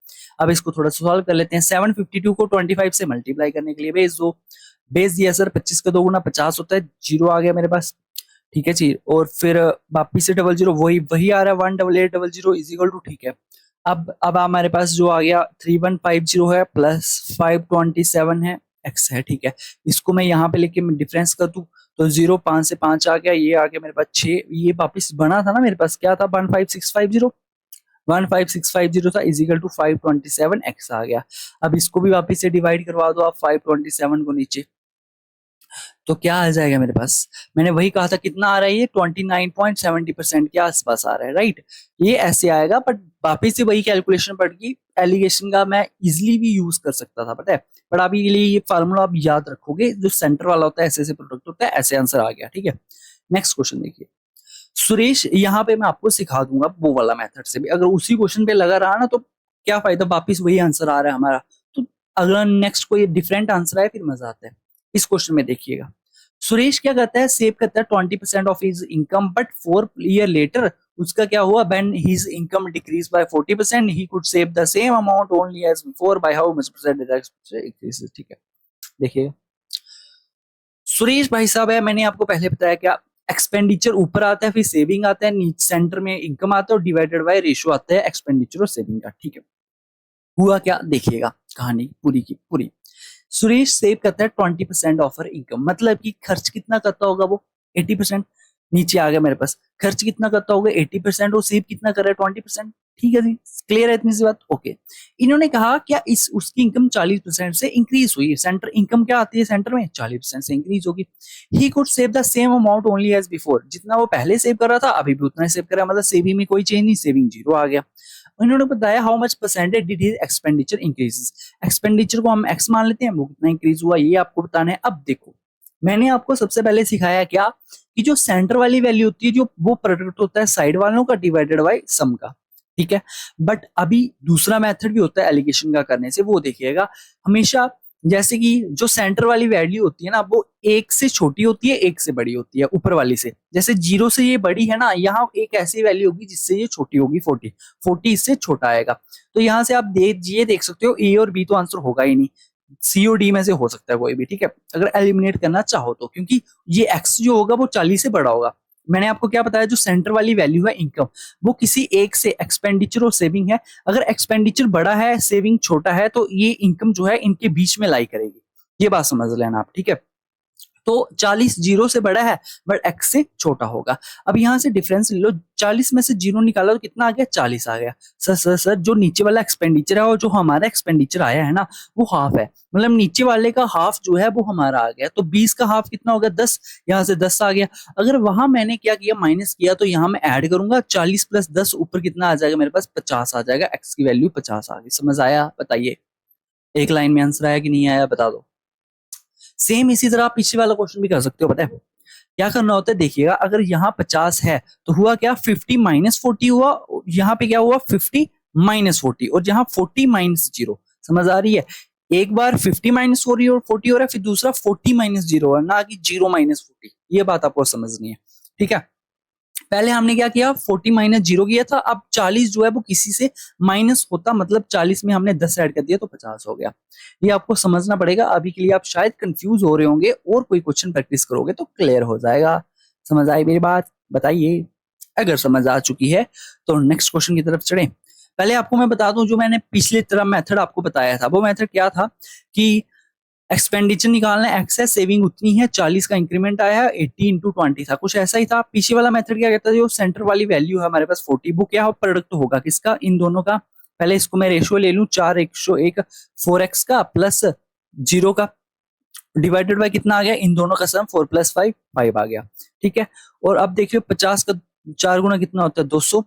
अब इसको थोड़ा सा सॉल्व कर लेते हैं। 752 को 25 से मल्टीप्लाई करने के लिए बेस दो, बेस दिया सर 25 का 2 गुना 50 होता है, 0 आ गया मेरे पास, ठीक है जी। और फिर वापिस से 00 वही वही आ रहा है 18800 इज इक्वल टू, ठीक है। अब हमारे पास जो आ गया 3150 है प्लस 527 है, एक्स है, ठीक है। इसको मैं यहाँ पे लेके डिफरेंस कर दूं तो 0 5 से 5 आ गया, ये आ गया मेरे पास 6। ये वापिस बना था ना मेरे पास, क्या था 15650 था इजिकल टू 527 एक्स आ गया। अब इसको भी वापिस से डिवाइड करवा दो आप 527 को नीचे, तो क्या आ जाएगा मेरे पास। मैंने वही कहा था कितना आ रहा है, ये 29.70% के आसपास आ रहा है, राइट। ये ऐसे आएगा, बट वापिस से वही कैलकुलेशन पड़ गई। एलिगेशन का मैं इजिली भी यूज कर सकता था, पता है। बट अभी के लिए ये फार्मूला आप याद रखोगे, जो सेंटर वाला होता है ऐसे ऐसे प्रोडक्ट होता है, ऐसे आंसर आ गया, ठीक है। नेक्स्ट क्वेश्चन देखिए। सुरेश, यहाँ पे मैं आपको सिखा दूंगा वो वाला मेथड से भी, अगर उसी क्वेश्चन पे लगा रहा ना तो क्या फायदा, वापिस वही आंसर आ रहा है हमारा। तो अगर नेक्स्ट कोई डिफरेंट आंसर आए फिर मजा आता है। इस क्वेश्चन में देखिएगा, सुरेश क्या करता है, सेव करता है 20% of his income, but 4 year later उसका क्या हुआ, when his income decreases by 40% he could save the same amount only as before, by how much percentage increases, ठीक है। देखिएगा सुरेश भाई साहब है, मैंने आपको पहले बताया क्या, एक्सपेंडिचर ऊपर आता है, फिर सेविंग आता है, नीचे सेंटर में इनकम आता है, और डिवाइडेड बाय रेशियो आता है एक्सपेंडिचर और सेविंग का, ठीक है। हुआ क्या देखिएगा, कहानी पूरी की पूरी। सुरेश सेव करता है 20% ऑफ हर इनकम, मतलब कि खर्च कितना करता होगा वो 80%। नीचे आ गया मेरे पास, खर्च कितना करता होगा 80% और सेव कितना कर रहा है 20%, ठीक है जी। क्लियर है इतनी सी बात, ओके। इन्होंने कहा क्या इस उसकी इनकम 40% से इंक्रीज हुई है, सेंटर इनकम क्या आती है सेंटर में 40% से इंक्रीज होगी। He could save the same amount only as before, जितना वो पहले सेव कर रहा था अभी भी उतना ही सेव कर रहा है, मतलब सेविंग में कोई चेंज नहीं, सेविंग 0 आ गया। इन्होंने बताया how much percentage did his expenditure increases, expenditure को हम एक्स मान लेते हैं, वो कितना इंक्रीज हुआ ये आपको बताना है। अब देखो मैंने आपको सबसे पहले सिखाया क्या, कि जो सेंटर वाली वैल्यू होती है जो वो प्रोडक्ट होता है साइड वालों का डिवाइडेड बाय सम का, ठीक है। बट अभी दूसरा मेथड भी होता है एलिगेशन का करने से, वो देखिएगा हमेशा, जैसे कि जो सेंटर वाली वैल्यू होती है ना वो 1 से छोटी होती है 1 से बड़ी होती है ऊपर वाली से, जैसे 0 से ये बड़ी है ना, यहाँ एक ऐसी वैल्यू होगी जिससे ये छोटी होगी 40 इससे छोटा आएगा। तो यहाँ से आप देख सकते हो ए और बी तो आंसर होगा ही नहीं, सी और डी में से हो सकता है कोई भी, ठीक है, अगर एलिमिनेट करना चाहो तो, क्योंकि ये एक्स जो होगा वो 40 से बड़ा होगा। मैंने आपको क्या बताया, जो सेंटर वाली वैल्यू है इनकम, वो किसी एक से एक्सपेंडिचर और सेविंग है, अगर एक्सपेंडिचर बड़ा है सेविंग छोटा है तो ये इनकम जो है इनके बीच में लाई करेगी, ये बात समझ लेना आप, ठीक है। तो 40 0 से बड़ा है बट x से छोटा होगा। अब यहां से डिफरेंस ले लो, 40 में से 0 निकाला तो कितना आ गया 40 आ गया। सर जो नीचे वाला एक्सपेंडिचर है और जो हमारा एक्सपेंडिचर आया है ना वो हाफ है, मतलब नीचे वाले का हाफ जो है वो हमारा आ गया, तो 20 का हाफ कितना होगा 10, यहाँ से 10 आ गया। अगर वहां मैंने क्या किया माइनस किया, तो यहाँ मैं ऐड करूंगा 40 प्लस 10 ऊपर कितना आ जाएगा मेरे पास 50 आ जाएगा, x की वैल्यू 50 आ गई। समझ आया बताइए, एक लाइन में आंसर आया कि नहीं आया बता दो। सेम इसी तरह आप पीछे वाला क्वेश्चन भी कर सकते हो, पता है क्या करना होता है, देखिएगा अगर यहाँ 50 है तो हुआ क्या 50 माइनस 40 हुआ, यहाँ पे क्या हुआ 50 माइनस 40, और यहाँ 40 माइनस 0। समझ आ रही है, एक बार 50 माइनस हो रही है और 40 हो रहा है, फिर दूसरा 40 माइनस 0 है ना, कि 0 माइनस 40, ये बात आपको समझनी है, ठीक है। पहले हमने क्या किया 40 माइनस 0 किया था, अब 40 जो है वो किसी से माइनस होता, मतलब 40 में हमने 10 ऐड कर दिया तो 50 हो गया। ये आपको समझना पड़ेगा, अभी के लिए आप शायद कंफ्यूज हो रहे होंगे, और कोई क्वेश्चन प्रैक्टिस करोगे तो क्लियर हो जाएगा। समझ आई मेरी बात बताइए, अगर समझ आ चुकी है तो नेक्स्ट क्वेश्चन की तरफ चढ़े। पहले आपको मैं बता दूं, जो मैंने पिछले तरह मेथड आपको बताया था, वो मेथड क्या था कि एक्सपेंडिचर निकालना है, एक्सेस सेविंग उतनी है, 40 का इंक्रीमेंट आया है, 80 इंटू 20 था, कुछ ऐसा ही था। पीछे वाला मेथड क्या कहता है, जो सेंटर वाली वैल्यू है हमारे पास 40, वो क्या हो, प्रोडक्ट होगा किसका, इन दोनों का। पहले इसको मैं रेशियो ले लूं, 4:1, 4x का प्लस 0 का, डिवाइडेड बाय कितना आ गया, इन दोनों का सम 4 + 5 5 आ गया, ठीक है। और अब देखिए 50 का 4 गुना कितना होता है, 200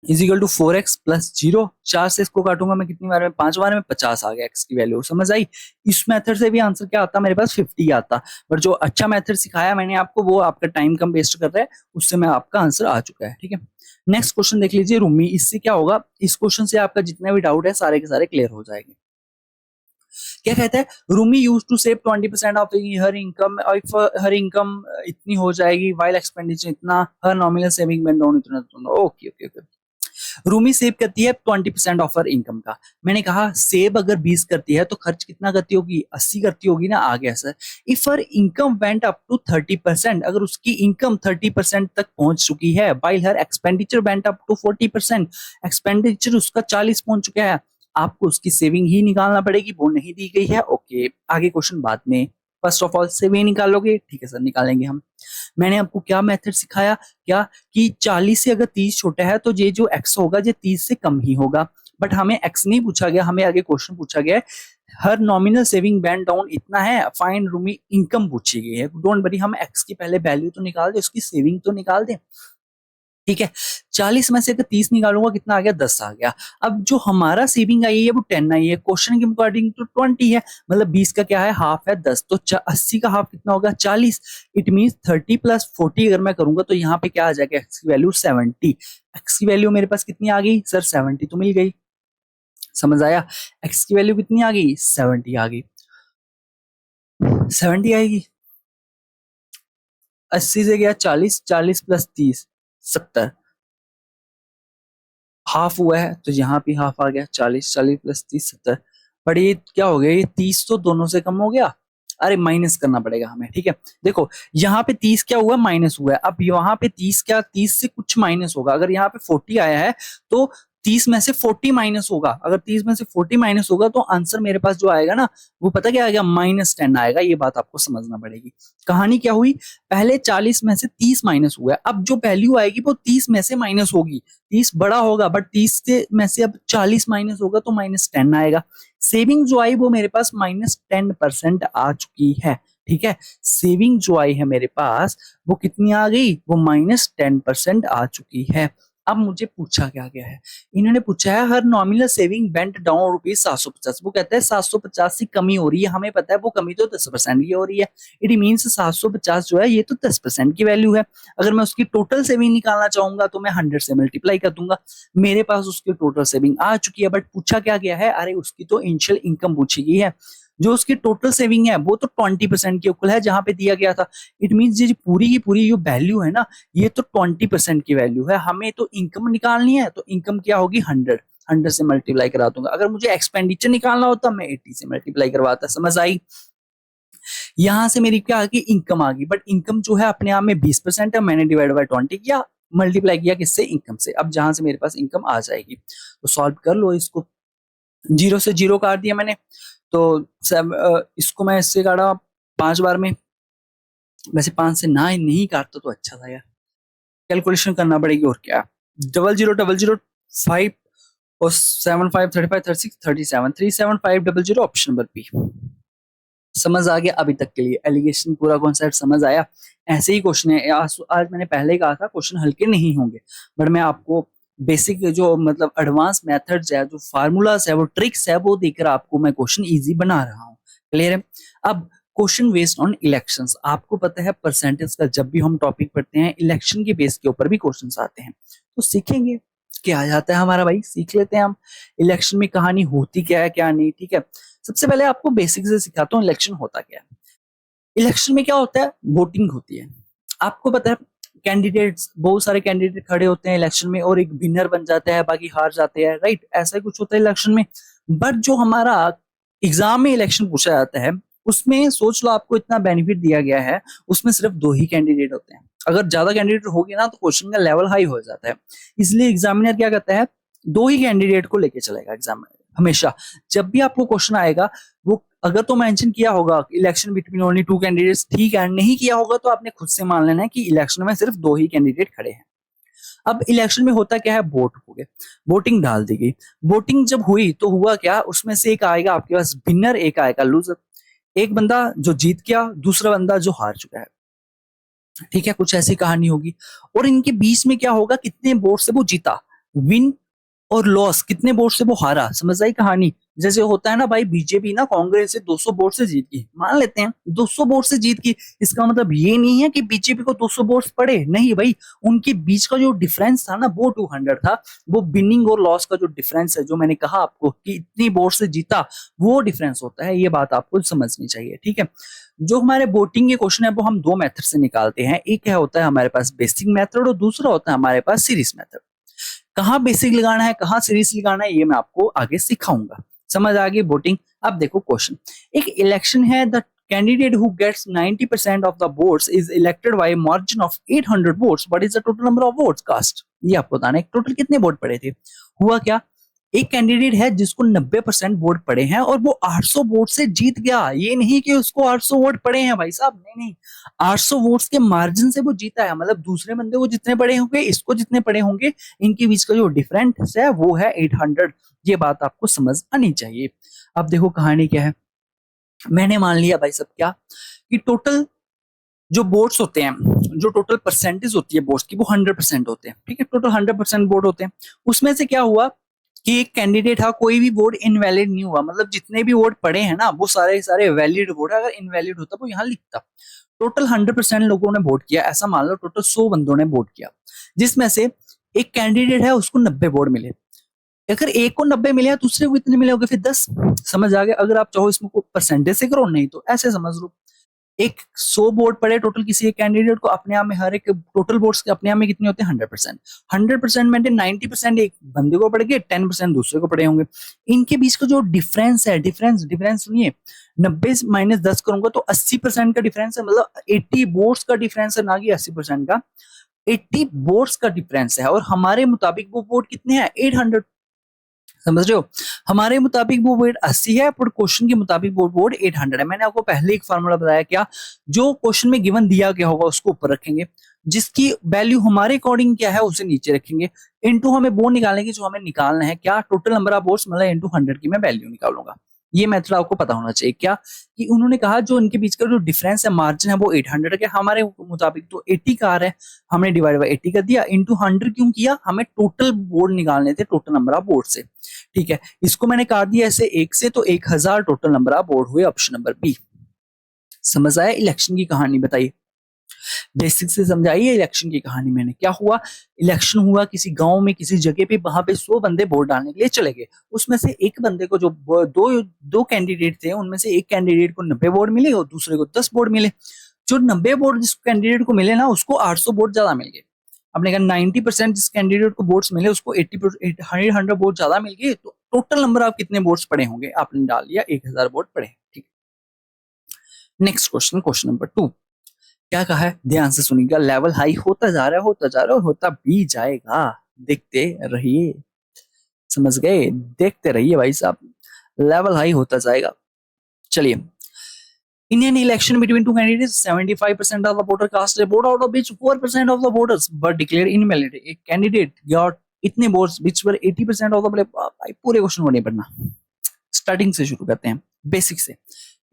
इजिकल टू 4x प्लस 0। 4 से इसको काटूंगा मैं कितनी बार में, 5 बार में, 50 आ गया x की वैल्यू, समझ आई। इस मेथड से भी आंसर क्या आता, मेरे पास 50 आता। पर जो अच्छा मेथड सिखाया मैंने आपको, वो आपका टाइम कम वेस्ट कर रहा है, उससे मैं आपका आंसर आ चुका है, ठीक है। नेक्स्ट क्वेश्चन देख लीजिए रूमी। इससे क्या होगा, इस क्वेश्चन से आपका जितना भी डाउट है सारे के सारे क्लियर हो जाएंगे। क्या कहता है, Rumi used to save 20% of her income, if her income इतनी हो जाएगी वाइल एक्सपेंडिचर इतना, her nominal saving band down इतना। Okay okay okay. Rumi save करती है 20% ऑफ हर इनकम का। मैंने कहा सेव अगर 20 करती है तो खर्च कितना करती होगी, 80 करती होगी ना। आ गया sir. If her income went up to 30%, अगर उसकी इनकम 30% तक पहुंच चुकी है, while her expenditure went up to 40%, expenditure उसका 40 पहुंच चुका है, आपको उसकी सेविंग ही निकालना पड़ेगी, वो नहीं दी गई है। ओके, आगे क्वेश्चन बाद में। फर्स्ट ऑफ ऑल सेविंग निकालोगे, ठीक है सर निकालेंगे हम। मैंने आपको क्या मेथड सिखाया, क्या कि 40 से अगर 30 छोटा है तो ये जो x होगा ये 30 से कम ही होगा। बट हमें x नहीं पूछा गया, हमें आगे क्वेश्चन पूछा गया है her nominal saving band down इतना है, फाइंड रूमी इनकम पूछी गई है। डोंट वरी, हम x की पहले वैल्यू तो निकाल दे, उसकी सेविंग तो निकाल दे, ठीक है। 40 में से अगर 30 निकालूंगा कितना आ गया, 10 आ गया। अब जो हमारा सेविंग आई है वो 10 आई है, क्वेश्चन के अकॉर्डिंग तो 20 है, मतलब 20 का क्या है, हाफ है 10, तो 80 का हाफ कितना होगा, 40। इट मींस 30 + 40 अगर मैं करूंगा तो यहाँ पे क्या आ जाएगा, एक्स की वैल्यू 70। एक्स की वैल्यू मेरे पास कितनी आ गई सर, 70 तो मिल गई, समझ आया। एक्स की वैल्यू कितनी आ गई, 70 आ गई, 70 आएगी। 80 से गया 40, 40 + 30 70, हाफ हुआ है तो यहाँ पे हाफ आ गया, 40, 40 + 30 70। पर ये क्या हो गया, ये 30 तो दोनों से कम हो गया, अरे माइनस करना पड़ेगा हमें, ठीक है। देखो यहाँ पे 30 क्या हुआ, माइनस हुआ है। अब यहाँ पे 30 क्या, 30 से कुछ माइनस होगा। अगर यहाँ पे 40 आया है तो 30 में से 40 माइनस होगा। अगर 30 में से 40 माइनस होगा तो आंसर मेरे पास जो आएगा ना, वो पता क्या आएगा, -10 आएगा। ये बात आपको समझना पड़ेगी। कहानी क्या हुई, पहले 40 में से 30 माइनस हुआ है, अब जो वैल्यू आएगी वो 30 में से माइनस होगी। 30 बड़ा होगा बट 30 से में से अब 40 माइनस होगा तो -10 आएगा। सेविंग जो आई वो मेरे पास -10% आ चुकी है, ठीक है। सेविंग जो आई है मेरे पास वो कितनी आ गई, वो -10% आ चुकी है। अब मुझे पूछा क्या गया है, इन्होंने पूछा है her nominal saving went down rupees 750। वो कहता है 750 की कमी हो रही है, हमें पता है वो कमी तो 10% की हो रही है। इट मीन्स 750 जो है ये तो 10% की वैल्यू है। अगर मैं उसकी टोटल सेविंग निकालना चाहूंगा तो मैं 100 से मल्टीप्लाई कर दूंगा। मेरे पास उसकी टोटल सेविंग आ चुकी है, बट पूछा क्या गया है, अरे उसकी तो इनिशियल इनकम पूछी गई है। जो उसकी टोटल सेविंग है वो तो 20% के इक्वल है जहां पे दिया गया था। इट मीन ये पूरी की पूरी जो वैल्यू है ना, ये तो 20% की वैल्यू है। हमें तो इनकम निकालनी है, तो इनकम क्या होगी, 100। 100 से मल्टीप्लाई करा दूंगा। अगर मुझे एक्सपेंडिचर निकालना होता मैं 80 से मल्टीप्लाई करवाता, समझ आई। यहां से मेरी क्या आ गई, इनकम आ गई। बट इनकम जो है अपने आप में 20% है, मैंने डिवाइड बाय 20 किया, मल्टीप्लाई किया किससे, इनकम से। अब जहां से मेरे पास इनकम आ जाएगी तो सॉल्व कर लो इसको। 0 से 0 काट दिया मैंने, तो इसको मैं इससे काटा 5 बार में। वैसे 5 से ना नहीं काटता तो अच्छा था यार, कैलकुलेशन करना पड़ेगी और क्या। 000005 और 75 35 36 37 37500, ऑप्शन नंबर बी। समझ आ गया अभी तक के लिए, एलिगेशन पूरा कॉन्सेप्ट समझ आया। ऐसे ही क्वेश्चन है आज मैंने पहले ही कहा था क्वेश्चन हल्के नहीं होंगे, बट मैं आपको बेसिक जो मतलब एडवांस मेथड्स है, जो फार्मूलाज है, वो ट्रिक्स है, वो देकर आपको मैं क्वेश्चन इजी बना रहा हूँ। क्लियर है। अब क्वेश्चन बेस्ड ऑन इलेक्शंस, आपको पता है परसेंटेज का जब भी हम टॉपिक पढ़ते हैं इलेक्शन के बेस के ऊपर भी क्वेश्चंस आते हैं, तो सीखेंगे क्या आ जाता है हमारा भाई, सीख लेते हैं हम इलेक्शन में कहानी होती क्या है क्या नहीं, ठीक है। सबसे पहले आपको बेसिक से सिखाता हूँ इलेक्शन होता क्या है। इलेक्शन में क्या होता है, वोटिंग होती है। आपको पता है कैंडिडेट्स, बहुत सारे कैंडिडेट खड़े होते हैं इलेक्शन में और एक विनर बन जाता है, बाकी हार जाते हैं, राइट। ऐसा ही कुछ होता है इलेक्शन में। बट जो हमारा एग्जाम में इलेक्शन पूछा जाता है उसमें सोच लो आपको इतना बेनिफिट दिया गया है, उसमें सिर्फ 2 ही कैंडिडेट होते हैं। अगर ज्यादा कैंडिडेट हो गया ना तो क्वेश्चन का लेवल हाई हो जाता है। इसलिए एग्जामिनर क्या करता है, दो ही कैंडिडेट को लेके चलेगा एग्जाम में हमेशा। जब भी आपको क्वेश्चन आएगा, वो अगर तो मेंशन किया होगा election between only two candidates, ठीक है, नहीं किया होगा तो आपने खुद से मान लेना है कि इलेक्शन में सिर्फ दो ही कैंडिडेट खड़े हैं। अब इलेक्शन में होता क्या है, वोट हो गए, वोटिंग डाल दी गई। वोटिंग जब हुई तो हुआ क्या, उसमें से एक आएगा आपके पास विनर, एक आएगा लूजर। एक बंदा जो जीत गया, दूसरा बंदा जो हार चुका है। ठीक है, कुछ ऐसी कहानी होगी। और इनके बीच में क्या होगा, कितने वोट से वो जीता, विन और लॉस, कितने वोट से वो हारा। समझ आई कहानी। जैसे होता है ना भाई, बीजेपी ना कांग्रेस से 200 वोट से जीत गई, मान लेते हैं 200 वोट से जीत गई, इसका मतलब ये नहीं है कि बीजेपी को 200 वोट्स पड़े, नहीं भाई, उनके बीच का जो डिफरेंस था ना वो 200 था। वो विनिंग और लॉस का जो डिफरेंस है, जो मैंने कहा आपको कि इतनी वोट से जीता, वो डिफरेंस होता है। ये बात आपको समझनी चाहिए, ठीक है। जो हमारे वोटिंग के क्वेश्चन है वो हम दो मेथड से निकालते हैं। एक है होता है हमारे पास बेसिक मेथड, और दूसरा होता है हमारे पास सीरीज मेथड। कहाँ बेसिक लगाना है, कहाँ सीरीज लगाना है, ये मैं आपको आगे सिखाऊंगा। समझ आ गई वोटिंग। अब देखो क्वेश्चन, एक इलेक्शन है, the candidate who gets 90% of the votes is elected by margin of 800 votes, what is the total number of votes cast. ये आपको बताना है टोटल कितने वोट पड़े थे। हुआ क्या, एक कैंडिडेट है जिसको 90% वोट पड़े हैं और वो 800 वोट से जीत गया। ये नहीं कि उसको 800 वोट पड़े हैं भाई साहब, नहीं नहीं, 800 वोट्स के मार्जिन से वो जीता है। मतलब दूसरे बंदे को जितने पड़े होंगे, इसको जितने पड़े होंगे, इनके बीच का जो डिफरेंस है वो है 800। ये बात आपको समझ आनी चाहिए। अब देखो कहानी क्या है। मैंने मान लिया भाई साहब क्या, कि टोटल जो वोट्स होते हैं, जो टोटल परसेंटेज होती है वोट्स की, वो 100% होते हैं। ठीक है, टोटल 100% वोट होते हैं। उसमें से क्या हुआ कि एक कैंडिडेट था, कोई भी वोट इनवैलिड नहीं हुआ। मतलब जितने भी वोट पड़े हैं ना, वो सारे सारे वैलिड वोट है। अगर इनवैलिड होता वो यहाँ लिखता। टोटल 100% लोगों ने वोट किया, ऐसा मान लो टोटल 100 बंदों ने वोट किया, जिसमें से एक कैंडिडेट है उसको 90 वोट मिले। अगर एक को 90 मिले, दूसरे को कितने मिले होंगे, फिर 10। समझ आ गया। अगर आप चाहो इसमें परसेंटेज से करो, नहीं तो ऐसे समझ लो। एक 100 वोट पड़े टोटल किसी एक कैंडिडेट को, अपने आप में हर एक टोटल वोट्स के अपने आप में कितने होते हैं, 100%। 100% में 90% एक बंदे को पड़ गए, 10% दूसरे को पड़े होंगे। इनके बीच का जो डिफरेंस है, डिफरेंस डिफरेंस सुनिए, 90 माइनस 10 करूंगा तो 80% का डिफरेंस है। मतलब 80 वोट्स का डिफरेंस है, ना कि 80% का। 80 वोट्स का डिफरेंस है, और हमारे मुताबिक वो वोट कितने हैं, 800। समझ रहे हो, हमारे मुताबिक वो वोट 80 है, पर क्वेश्चन के मुताबिक वो वोट 800 है। मैंने आपको पहले एक फार्मूला बताया, क्या, जो क्वेश्चन में गिवन दिया गया होगा उसको ऊपर रखेंगे, जिसकी वैल्यू हमारे अकॉर्डिंग क्या है उसे नीचे रखेंगे, इनटू हमें वो निकालेंगे जो हमें निकालना है, क्या, टोटल नंबर ऑफ वोट्स, मतलब इनटू 100 की मैं वैल्यू निकालूंगा। ये मेथड आपको पता होना चाहिए। क्या कि उन्होंने कहा जो इनके बीच का जो डिफरेंस है, मार्जिन है, वो 800 के, हमारे मुताबिक तो 80 का आ रहा है, हमने डिवाइड बाय 80 कर दिया। इंटू 100 क्यों किया, हमें टोटल वोट निकालने थे, टोटल नंबर ऑफ वोट से। ठीक है, इसको मैंने काट दिया ऐसे एक से, तो 1000 टोटल नंबर ऑफ वोट हुए, ऑप्शन नंबर बी। समझ आया इलेक्शन की कहानी, बताइए। बेसिक से समझाइए इलेक्शन की कहानी। मैंने क्या हुआ, इलेक्शन हुआ किसी गांव में, किसी जगह पे, वहां पे 100 बंदे वोट डालने के लिए चले गए। उसमें से एक बंदे को, जो दो दो कैंडिडेट थे, उनमें से एक कैंडिडेट को 90 वोट मिले और दूसरे को 10 वोट मिले। जो 90 वोट जिस कैंडिडेट को मिले ना, उसको 800 वोट ज्यादा मिल गए। आपने कहा 90% जिस कैंडिडेट को वोट्स मिले उसको 100 वोट ज्यादा मिल गए, तो टोटल नंबर आप कितने वोट्स पड़े होंगे, आपने डाल दिया 1000 वोट पड़े। ठीक, नेक्स्ट क्वेश्चन, क्वेश्चन नंबर 2। क्या कहा है, ध्यान से सुनिएगा। लेवल हाई होता जा रहा है, होता जा रहा है, और होता भी जाएगा, देखते रहिए। समझ गए, देखते रहिए भाई साहब, लेवल हाई होता जाएगा। चलिए, Indian election between two candidates, 75% of the voter cast a vote, out of which 4% of the voters were declared invalid. A candidate got इतने votes which were 80% of the भाई पूरे क्वेश्चन को नहीं पढ़ना, starting से शुरू करते हैं, बेसिक से।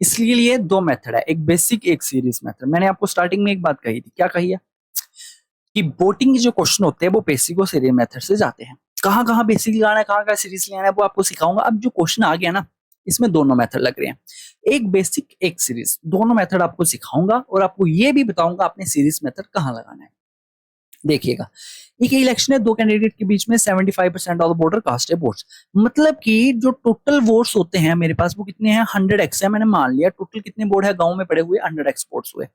इसलिए लिए दो मेथड है, एक बेसिक एक सीरीज मेथड। मैंने आपको स्टार्टिंग में एक बात कही थी, क्या कही है, कि वोटिंग के जो क्वेश्चन होते हैं वो बेसिक और सीरीज मेथड से जाते हैं। कहाँ कहाँ बेसिक लगाना है, कहाँ कहाँ सीरीज लगाना है, वो आपको सिखाऊंगा। अब जो क्वेश्चन आ गया ना, इसमें दोनों मेथड लग रहे हैं, एक बेसिक एक सीरीज, दोनों मेथड आपको सिखाऊंगा, और आपको ये भी बताऊंगा आपने सीरीज मेथड कहाँ लगाना है। देखिएगा, एक इलेक्शन है, दो कैंडिडेट के बीच में, 75% ऑफ द वोटर कास्ट है वोट्स। मतलब कि जो टोटल वोट्स होते हैं मेरे पास, वो कितने हैं, 100x है। मैंने मान लिया टोटल कितने वोट है गांव में पड़े हुए, 100x वोट्स हुए।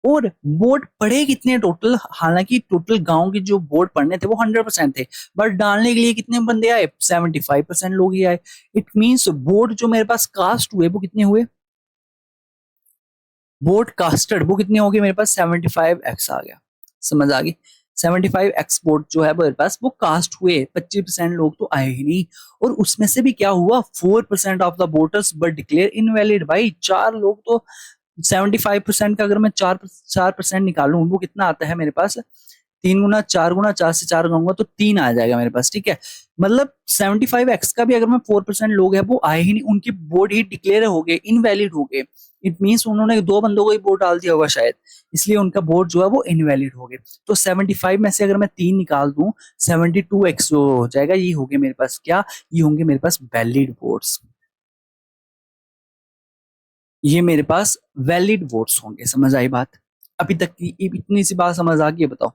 और वोट पड़े कितने टोटल, हालांकि टोटल गांव के जो वोट पड़ने थे वो 100% थे, बट डालने के लिए कितने बंदे आए, 75% लोग ही आए। इट मींस वोट जो मेरे पास कास्ट हुए वो कितने हुए, वोट कास्टेड वो कितने हो गए मेरे पास, 75x आ गया। समझ आ गई। 75 एक्सपोर्ट जो है मेरे पास वो कास्ट हुए, 25% लोग तो आए ही नहीं। और उसमें से भी क्या हुआ, 4% of the voters were declare invalid. भाई 4 लोग तो 75% का अगर मैं 4% निकालूं वो कितना आता है मेरे पास, 3 गुना 4 गुना 4 से 4 कहूंगा तो 3 आ जाएगा मेरे पास, ठीक है। मतलब 75x का भी अगर मैं 4% लोग हैं वो आए ही नहीं, उनके वोट ही डिक्लेयर हो गए, इनवैलिड हो गए। इट मीन्स उन्होंने 2 बंदों को ही वोट डाल दिया होगा शायद, इसलिए उनका वोट जो है वो इनवैलिड हो गए। तो 75 में से अगर मैं 3 निकाल दूं, 72x जो हो जाएगा, ये होंगे मेरे पास क्या, ये होंगे मेरे पास वैलिड वोट्स। ये मेरे पास वैलिड वोट्स होंगे। समझ आई बात? अभी तक की इतनी सी बात समझ आ गई? बताओ।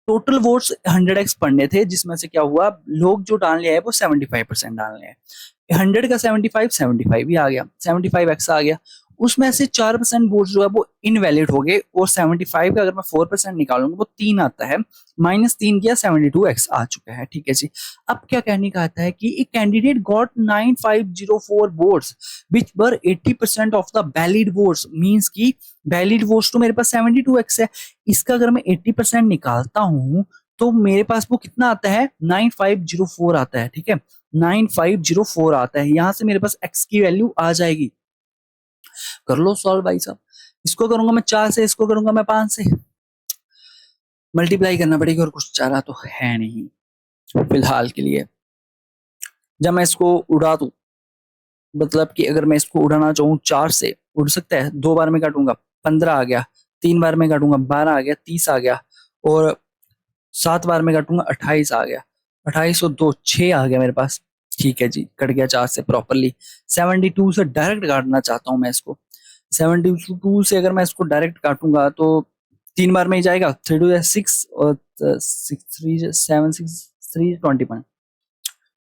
टोटल वोट्स 100x पढ़ने थे, जिसमें से क्या हुआ, लोग जो डालने आए वो 75% डालने आए। 100 का 75, 75 ही आ गया, 75x आ गया। उसमें से 4% वोट जो है वो इनवैलिड हो गए, और 75 का अगर मैं 4% निकालूंगा वो 3 आता है, -3 किया 72x आ चुका है, ठीक है जी। अब क्या कहने का आता है कि एक candidate got 9504 votes which were 80% of the valid votes, means की वैलिड वोट्स तो मेरे पास 72x है, इसका अगर मैं 80% निकालता हूं तो मेरे पास वो कितना आता है, 9504 आता है, ठीक है। 9504 आता है, यहां से मेरे पास x की वैल्यू आ जाएगी। कर लो सॉल्व भाई साहब। इसको करूंगा मैं 4 से, इसको करूंगा मैं 5 से, मल्टीप्लाई करना पड़ेगा, और कुछ चारा तो है नहीं फिलहाल के लिए। जब मैं इसको उड़ा दूं, मतलब कि अगर मैं इसको उड़ाना चाहूँ 4 से, उड़ सकता है। 2 बार में काटूंगा 15 आ गया, 3 बार में काटूंगा 12 आ गया, 30 आ गया, और 7 बार में काटूंगा 28 आ गया, 28 और 2 6 आ गया मेरे पास, ठीक है जी। कट गया 4 से प्रॉपरली। 72 से डायरेक्ट काटना चाहता हूँ मैं इसको। 72 से अगर मैं इसको डायरेक्ट काटूंगा तो 3 बार में ही जाएगा, 3 2 6 और 6 3 7 6 3 21,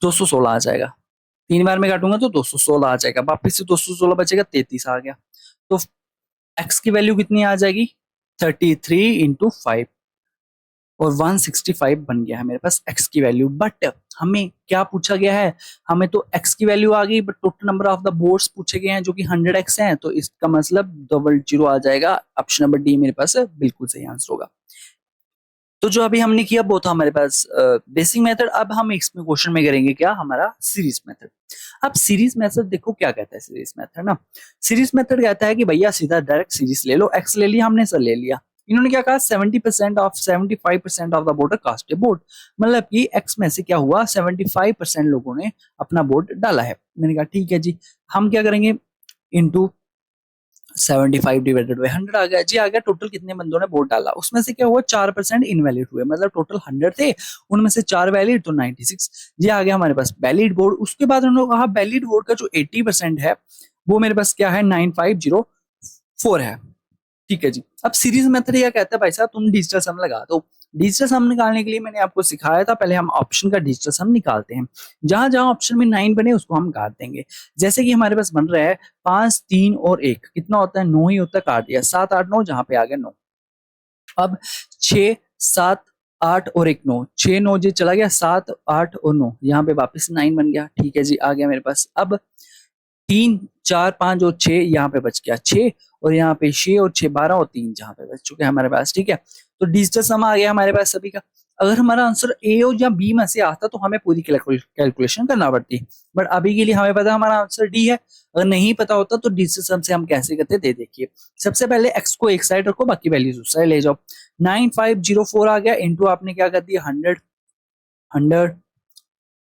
216 आ जाएगा। 3 बार में काटूंगा तो 216 आ जाएगा, वापिस से 216 बचेगा, 33 आ गया। तो एक्स की वैल्यू कितनी आ जाएगी, 33 × 5, और 165 बन गया है मेरे पास एक्स की वैल्यू। बट हमें क्या पूछा गया है, हमें तो एक्स की वैल्यू आ गई, but total number of the boards पूछे गए हैं जो कि 100x हैं, तो इसका मतलब डबल जीरो आ जाएगा। ऑप्शन नंबर डी मेरे पास बिल्कुल सही आंसर होगा। तो जो अभी हमने किया वो था हमारे पास बेसिक मेथड। अब हम इसमें क्वेश्चन में करेंगे क्या, हमारा सीरीज मेथड। अब सीरीज मेथड देखो क्या कहता है सीरीज मेथड ना, सीरीज मेथड कहता है कि भैया सीधा डायरेक्ट सीरीज ले लो, एक्स ले लिया हमने, सर ले लिया। इन्होंने क्या कहा, 70% of 75% of the voter cast a vote, मतलब कि एक्स में से क्या हुआ, 75% लोगों ने अपना वोट डाला है। मैंने कहा ठीक है जी, हम क्या करेंगे, इंटू 75 डिवाइडेड बाई 100 आ गया जी। आ गया टोटल कितने बंदों ने वोट डाला, उसमें से क्या हुआ, 4% इनवैलिड हुए, मतलब टोटल 100 थे, उनमें से 4 वैलिड, तो 96 जी आ गया हमारे पास वैलिड वोट। उसके बाद उन्होंने कहा वैलिड वोट का जो 80% है वो मेरे पास क्या है, 9504 है, ठीक है जी। अब सीरीज मेथड क्या कहता है, भाई साहब तुम डिजिटल सम लगा दो। डिजिटल सम निकालने के लिए मैंने आपको सिखाया था, पहले हम ऑप्शन का डिजिटल सम निकालते हैं, जहां जहां ऑप्शन में 9 बने उसको हम काट देंगे। जैसे कि हमारे पास बन रहा है 5 3 और 1 कितना होता है, 9 ही होता है, काट दिया 7 8 9, जहां पे आ गया 9। अब 6 7 8 और 1 9, 6 9 जी चला गया, 7 8 और 9, यहाँ पे वापस 9 बन गया, ठीक है जी आ गया मेरे पास। अब 3 4 5 और 6 यहाँ पे बच गया 6, और यहाँ पे 6 और 6 12 और 3 जहाँ पे बच चुके हैं हमारे पास, ठीक है। तो डिजिटल सम आ गया हमारे पास सभी का। अगर हमारा आंसर ए और या बी में से आता तो हमें पूरी कैलकुलेशन करना पड़ती, बट अभी के लिए हमें पता हमारा आंसर डी है। अगर नहीं पता होता तो डिजिटल सम से हम कैसे करते दे देखिए। सबसे पहले एक्स को एक साइड रखो, बाकी वैल्यूज उस साइड ले जाओ। 9504 आ गया, इंटू आपने क्या कर दिया, 100 100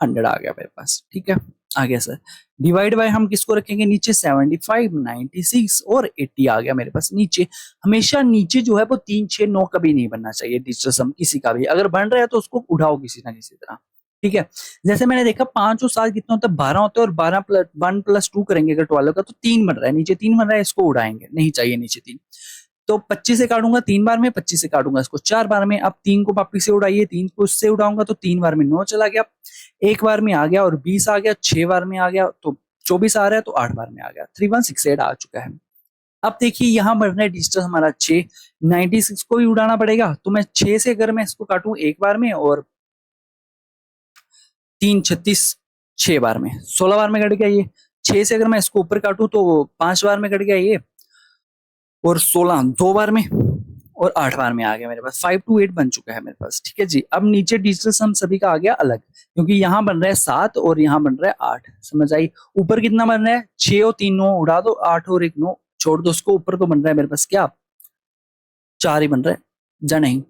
100 आ गया मेरे पास, ठीक है। आ गया सर। डिवाइड बाय हम किसको रखेंगे, नीचे 75 96 और 80 आ गया मेरे पास नीचे। हमेशा नीचे जो है वो 3 6 9 कभी नहीं बनना चाहिए डिजिटल सम किसी का भी, अगर बन रहा है तो उसको उठाओ किसी ना किसी तरह, ठीक है। जैसे मैंने देखा 5 और 7 कितना होता है, 12 होता है, और 12 प्लस 1 प्लस 2 करेंगे अगर 12 का तो 3 बन रहा है, नीचे 3 बन रहा है, इसको उड़ाएंगे, नहीं चाहिए नीचे 3। तो 25 से काटूंगा 3 बार में, 25 से काटूंगा इसको 4 बार में। अब 3 को वापिस से उड़ाइए, 3 को इससे उड़ाऊंगा तो 3 बार में 9 चला गया, 1 बार में आ गया, और 20 आ गया, 6 बार में आ गया, तो 24 आ रहा है, तो 8 बार में आ गया, 3168 आ चुका है। अब देखिए यहाँ बढ़ रहा है डिजिटल हमारा 6, 96 को भी उड़ाना पड़ेगा, तो मैं 6 से अगर मैं इसको काटूं 1 बार में, और 3 36 6 बार में, 16 बार में कट गया ये। 6 से अगर मैं इसको ऊपर काटूं तो 5 बार में कट गया ये, और 16 2 बार में, और 8 बार में आ गया मेरे पास, 5 to 8 बन चुका है मेरे पास। ठीक है जी। अब नीचे डिजिटल सम सभी का आ गया अलग, क्योंकि यहाँ बन रहा है 7 और यहाँ बन रहा है 8, समझ आई। ऊपर कितना बन रहा है, 6 और 3 9 उड़ा दो, 8 और 1 9 छोड़ दो उसको, ऊपर तो बन रहा है मेरे पास क्या, 4 ही बन रहा है, जा नहीं।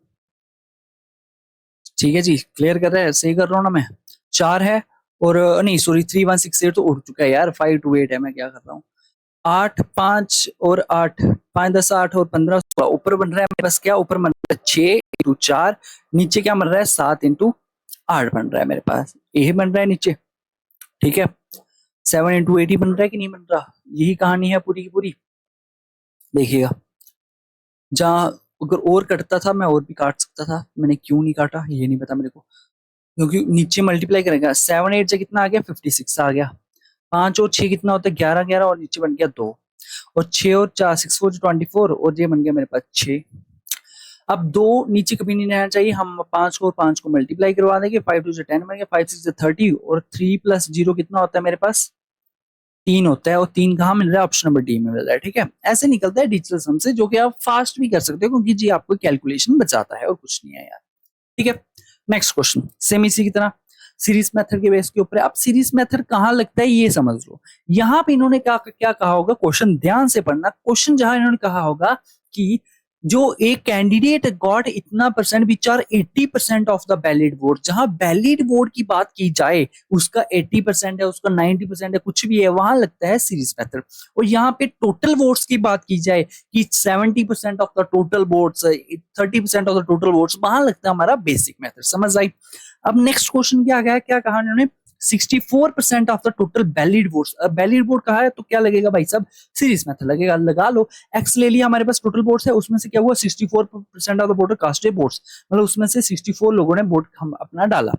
ठीक है जी, क्लियर कर रहा है, सही कर रहा हूँ ना मैं, 4 है। और नहीं सॉरी, 3168 तो उड़ चुका है यार, 5 to 8 है, मैं क्या कर रहा हूँ। 8 5 और 8, 5 10 8 और 15 16, ऊपर बन रहा है मेरे पास क्या, ऊपर बन रहा है 6 इंटू 4, नीचे क्या बन रहा है 7 इंटू 8 बन रहा है मेरे पास, यही बन रहा है नीचे। ठीक है, 7 इंटू 8 ही बन रहा है कि नहीं बन रहा, यही कहानी है पूरी की पूरी। देखिएगा, जहाँ अगर और कटता था मैं और भी काट सकता था, मैंने क्यों नहीं काटा ये नहीं पता मेरे को, क्योंकि नीचे मल्टीप्लाई करेगा, 7 8 से कितना आ गया, 56 आ गया। 5 और 6 कितना होता है, 11 11, और नीचे बन गया 2, और 6 और 4 6 4 24, और ये बन गया मेरे पास 6। अब 2 नीचे कभी नहीं रहना चाहिए, हम 5 को और 5 को मल्टीप्लाई करवा देंगे, 5 2 से 10 बन गया, 5 6 से 30, और 3 प्लस 0 कितना होता है मेरे पास, 3 होता है, और 3 कहाँ मिल रहा है, ऑप्शन नंबर डी में मिल रहा है। ठीक है, ऐसे निकलता है डिजिटल सम से, जो कि आप फास्ट भी कर सकते हो, क्योंकि जी आपको कैलकुलेशन बचाता है और कुछ नहीं है यार। ठीक है, नेक्स्ट क्वेश्चन सेम इसी की तरह, सीरीज मेथड के बेस के ऊपर। अब सीरीज मेथड कहाँ लगता है ये समझ लो। यहाँ पे इन्होंने क्या क्या कहा होगा, क्वेश्चन ध्यान से पढ़ना, क्वेश्चन जहां इन्होंने कहा होगा कि जो एक कैंडिडेट गॉट इतना percent which are 80% of the valid vote, जहां वैलिड वोट की बात की जाए, उसका 80% है, उसका 90% है, कुछ भी है, वहां लगता है सीरीज मेथड। और यहाँ पे टोटल वोट्स की बात की जाए कि 70% of the total votes, 30% of the total votes, वहां लगता है हमारा बेसिक मेथड, समझ आई। अब नेक्स्ट क्वेश्चन क्या गया, क्या कहा उन्होंने, 64% of the total valid votes. अब वैलिड वोट कहा है तो क्या लगेगा भाई साहब, सीरीज मेथड लगेगा, लगा लो। एक्स ले लिया, हमारे पास टोटल वोट्स है, उसमें से क्या हुआ, 64% of the voter cast votes, मतलब उसमें से 64 लोगों ने वोट हम अपना डाला।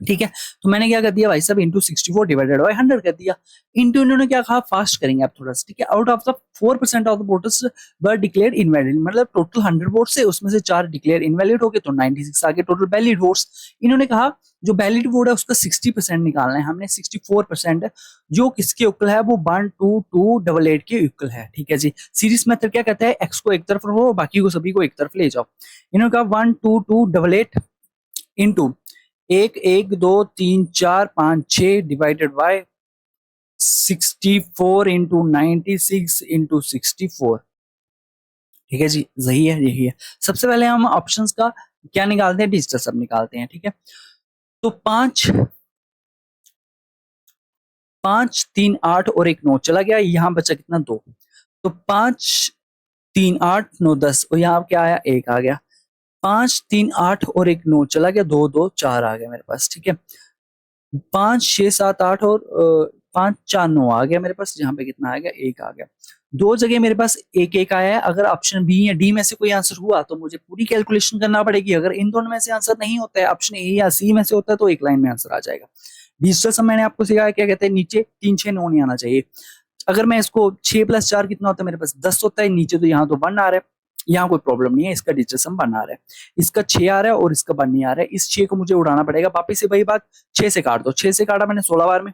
ठीक है, तो मैंने क्या कर दिया भाई साहब, इंटू 64 डिवाइडेड बाई 100 कर दिया। इंटू इन्होंने क्या कहा, फास्ट करेंगे आप थोड़ा सा। ठीक है, out of the 4% of the voters were declare invalid, मतलब टोटल 100 वोट्स है, उसमें से 4 डिक्लेयर इनवैलिड हो गए, तो 96 आ गए टोटल वैलिड वोट्स। इन्होंने कहा जो वैलिड वोट है उसका 60% निकालना है हमने, 64% जो किसके इक्वल है, वो 1 2 2 8 के इक्वल है। ठीक है जी, सीरीज मेथड क्या कहता है, एक्स को एक तरफ रखो, बाकी को सभी को एक तरफ ले जाओ। इन्होंने कहा 1 2 2 8 into 1 1 2 3 4 5 6 divided by 64 into 96 into 64। ठीक है जी, यही है यही है। सबसे पहले हम ऑप्शंस का क्या निकालते हैं, डिजिटल सब निकालते हैं। ठीक है, तो 5 5 3 8 और 1 9 चला गया, यहां बचा कितना, 2। तो 5 3 8 9 10, और यहाँ क्या आया, 1 आ गया। 5 3 8 और 1 9 चला गया, 2 2 4 आ गया मेरे पास। ठीक है, 5 6 7 8 और 5 4 9 आ गया मेरे पास, यहाँ पे कितना आ गया, 1 आ गया। दो जगह मेरे पास 1 1 आया है। अगर ऑप्शन बी या डी में से कोई आंसर हुआ तो मुझे पूरी कैलकुलेशन करना पड़ेगी। अगर इन दोनों में से आंसर नहीं होता है, ऑप्शन ए या सी में से होता है, तो एक लाइन में आंसर आ जाएगा। डिजिटल सम मैंने आपको सिखाया, क्या कहते हैं, नीचे 3 6 9 नहीं आना चाहिए। अगर मैं इसको 6 प्लस 4 कितना होता है मेरे पास, 10 होता है, नीचे तो यहाँ तो 1 आ रहा है, यहाँ कोई प्रॉब्लम नहीं है, इसका डिजिटल सम 1 आ रहा है, इसका 6 आ रहा है और इसका 1 नहीं आ रहा है। इस 6 को मुझे उड़ाना पड़ेगा, वापिस से वही बात, 6 से काट दो, 6 से काटा मैंने 16 बार में।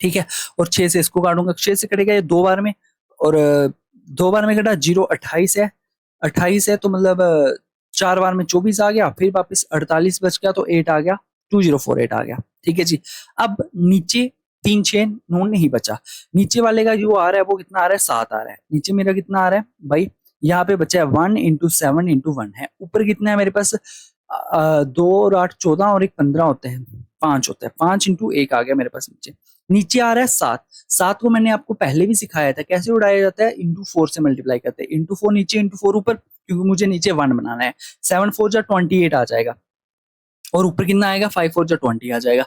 ठीक है, और 6 से इसको काटूंगा, 6 से कटेगा ये 2 बार में, और 2 बार में कटा, 0 28 है, 28 है तो मतलब 4 बार में 24 आ गया, फिर वापस 48 बच गया, तो 8 आ गया, 2048 आ गया। ठीक है जी, अब नीचे 3 6 9 नहीं बचा, नीचे वाले का जो आ रहा है वो कितना आ रहा है, 7 आ रहा है। नीचे मेरा कितना आ रहा है भाई, यहाँ पे बचा है 1 इंटू 7 इंटू 1 है। ऊपर कितना है मेरे पास, 2 और 8 14 और 1 15 होते हैं, 5 होता है, 5 इंटू 1 आ गया मेरे पास नीचे। नीचे आ रहा है 7, 7 को मैंने आपको पहले भी सिखाया था कैसे उड़ाया जाता है, इंटू 4 से मल्टीप्लाई करते हैं, इंटू 4 नीचे इंटू 4 ऊपर, क्योंकि मुझे नीचे 1 बनाना है। 7 4 जा 28 आ जाएगा, और ऊपर कितना आएगा, 5 4 जा 20 आ जाएगा।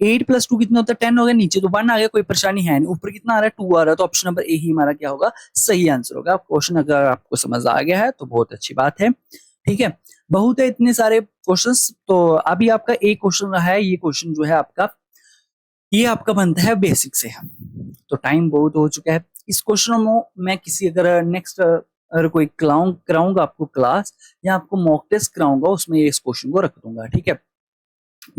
8 प्लस 2 कितना होता है, 10 हो गया, नीचे तो 1 आ गया, कोई परेशानी है नहीं। ऊपर कितना आ रहा है, 2 आ रहा है, तो ऑप्शन नंबर ए ही हमारा क्या होगा, सही आंसर होगा। क्वेश्चन अगर आपको समझ आ गया है तो बहुत अच्छी बात है। ठीक है, बहुत है इतने सारे क्वेश्चंस, तो अभी आपका एक क्वेश्चन रहा है, ये क्वेश्चन जो है आपका, ये आपका बनता है बेसिक से। तो टाइम बहुत हो चुका है। इस क्वेश्चन में मैं किसी अगर नेक्स्ट अगर कोई कराऊंगा आपको क्लास, या आपको मॉक टेस्ट कराऊंगा, उसमें इस क्वेश्चन को रख दूंगा। ठीक है,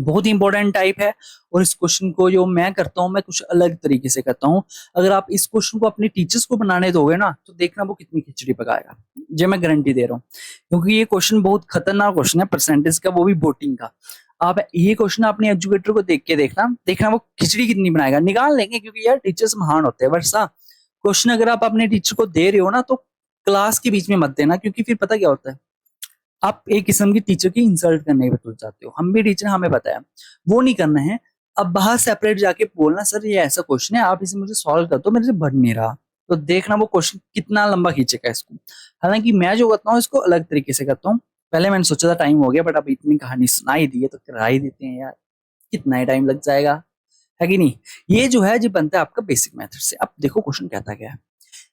बहुत ही इंपॉर्टेंट टाइप है। और इस क्वेश्चन को जो मैं करता हूँ, मैं कुछ अलग तरीके से करता हूँ। अगर आप इस क्वेश्चन को अपने टीचर्स को बनाने दोगे ना, तो देखना वो कितनी खिचड़ी पकाएगा, जो मैं गारंटी दे रहा हूँ। क्योंकि ये क्वेश्चन बहुत खतरनाक क्वेश्चन है परसेंटेज का, वो भी वोटिंग का। आप ये क्वेश्चन अपने एजुकेटर को देख के देखना, देखना वो खिचड़ी कितनी बनाएगा, निकाल लेंगे। क्योंकि यार टीचर्स महान होते हैं। वर्षा, क्वेश्चन अगर आप अपने टीचर को दे रहे हो ना, तो क्लास के बीच में मत देना, क्योंकि फिर पता क्या होता है, आप एक किस्म की टीचर की इंसल्ट करने पे तुल जाते हो। हम भी टीचर, हमें पता है, वो नहीं करना है। अब बाहर सेपरेट जाके बोलना, सर ये ऐसा क्वेश्चन है, आप इसे मुझे सॉल्व कर दो, मेरे से बढ़ नहीं रहा। तो देखना वो क्वेश्चन कितना लंबा खींचेगा इसको। हालांकि मैं जो करता हूँ इसको अलग तरीके से करता हूँ। पहले मैंने सोचा था टाइम हो गया, बट अब इतनी कहानी सुनाई दी है तो करा ही देते हैं यार, कितना ही टाइम लग जाएगा, है कि नहीं। ये जो है जी बनता है आपका बेसिक मेथड से। अब देखो क्वेश्चन कहता क्या है।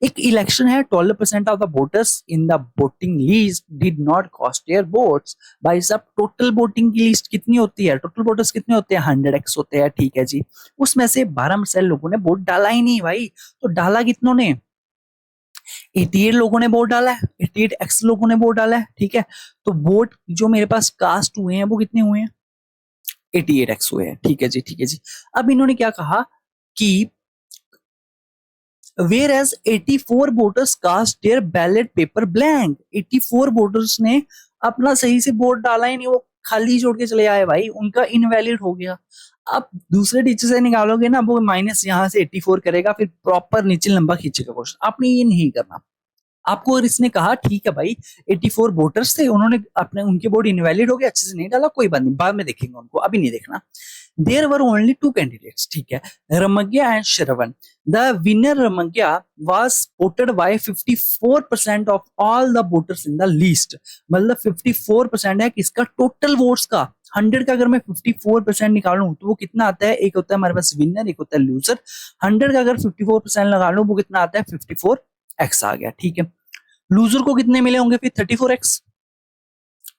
एक इलेक्शन है, 12% of the voters in the voting list did not cast their votes. भाई साहब, टोटल वोटिंग की लिस्ट कितनी होती है, टोटल वोटर्स कितने होते हैं, 100x होते हैं, ठीक है जी। उसमें से 12% लोगों ने वोट डाला ही नहीं भाई। तो डाला कितनों ने, 88 लोगों ने वोट डाला है, 88x लोगों ने वोट डाला है, ठीक है। तो वोट जो मेरे पास कास्ट हुए हैं वो कितने हुए हैं, 88x हुए हैं, ठीक है जी, ठीक है जी। अब इन्होंने क्या कहा कि whereas 84 voters cast their ballot paper blank. 84 voters ने अपना सही से वोट डाला ही नहीं, वो खाली छोड़ के चले आए भाई, उनका इनवैलिड हो गया। आप दूसरे टीचर से निकालोगे ना, वो माइनस यहाँ से 84 करेगा, फिर प्रॉपर नीचे लंबा खींचेगा क्वेश्चन। आपने ये नहीं करना। आपको अगर इसने कहा ठीक है भाई, 84 वोटर्स थे, उन्होंने अपने उनके वोट इनवैलिड हो गए, अच्छे से नहीं डाला, कोई बात नहीं, बाद में देखेंगे उनको, अभी नहीं देखना। There were only two candidates, ठीक है, Ramagya and Shravan. The winner Ramagya was voted by 54% of all the voters in the list. मतलब 54% है किसका, टोटल वोट्स का। 100 का अगर मैं 54% निकालूं तो वो कितना आता है, एक होता है हमारे पास विनर, एक होता है लूजर। 100 का अगर 54% लगा लूं वो कितना आता है, 54x आ गया, ठीक है। लूजर को कितने मिले होंगे फिर, 34x,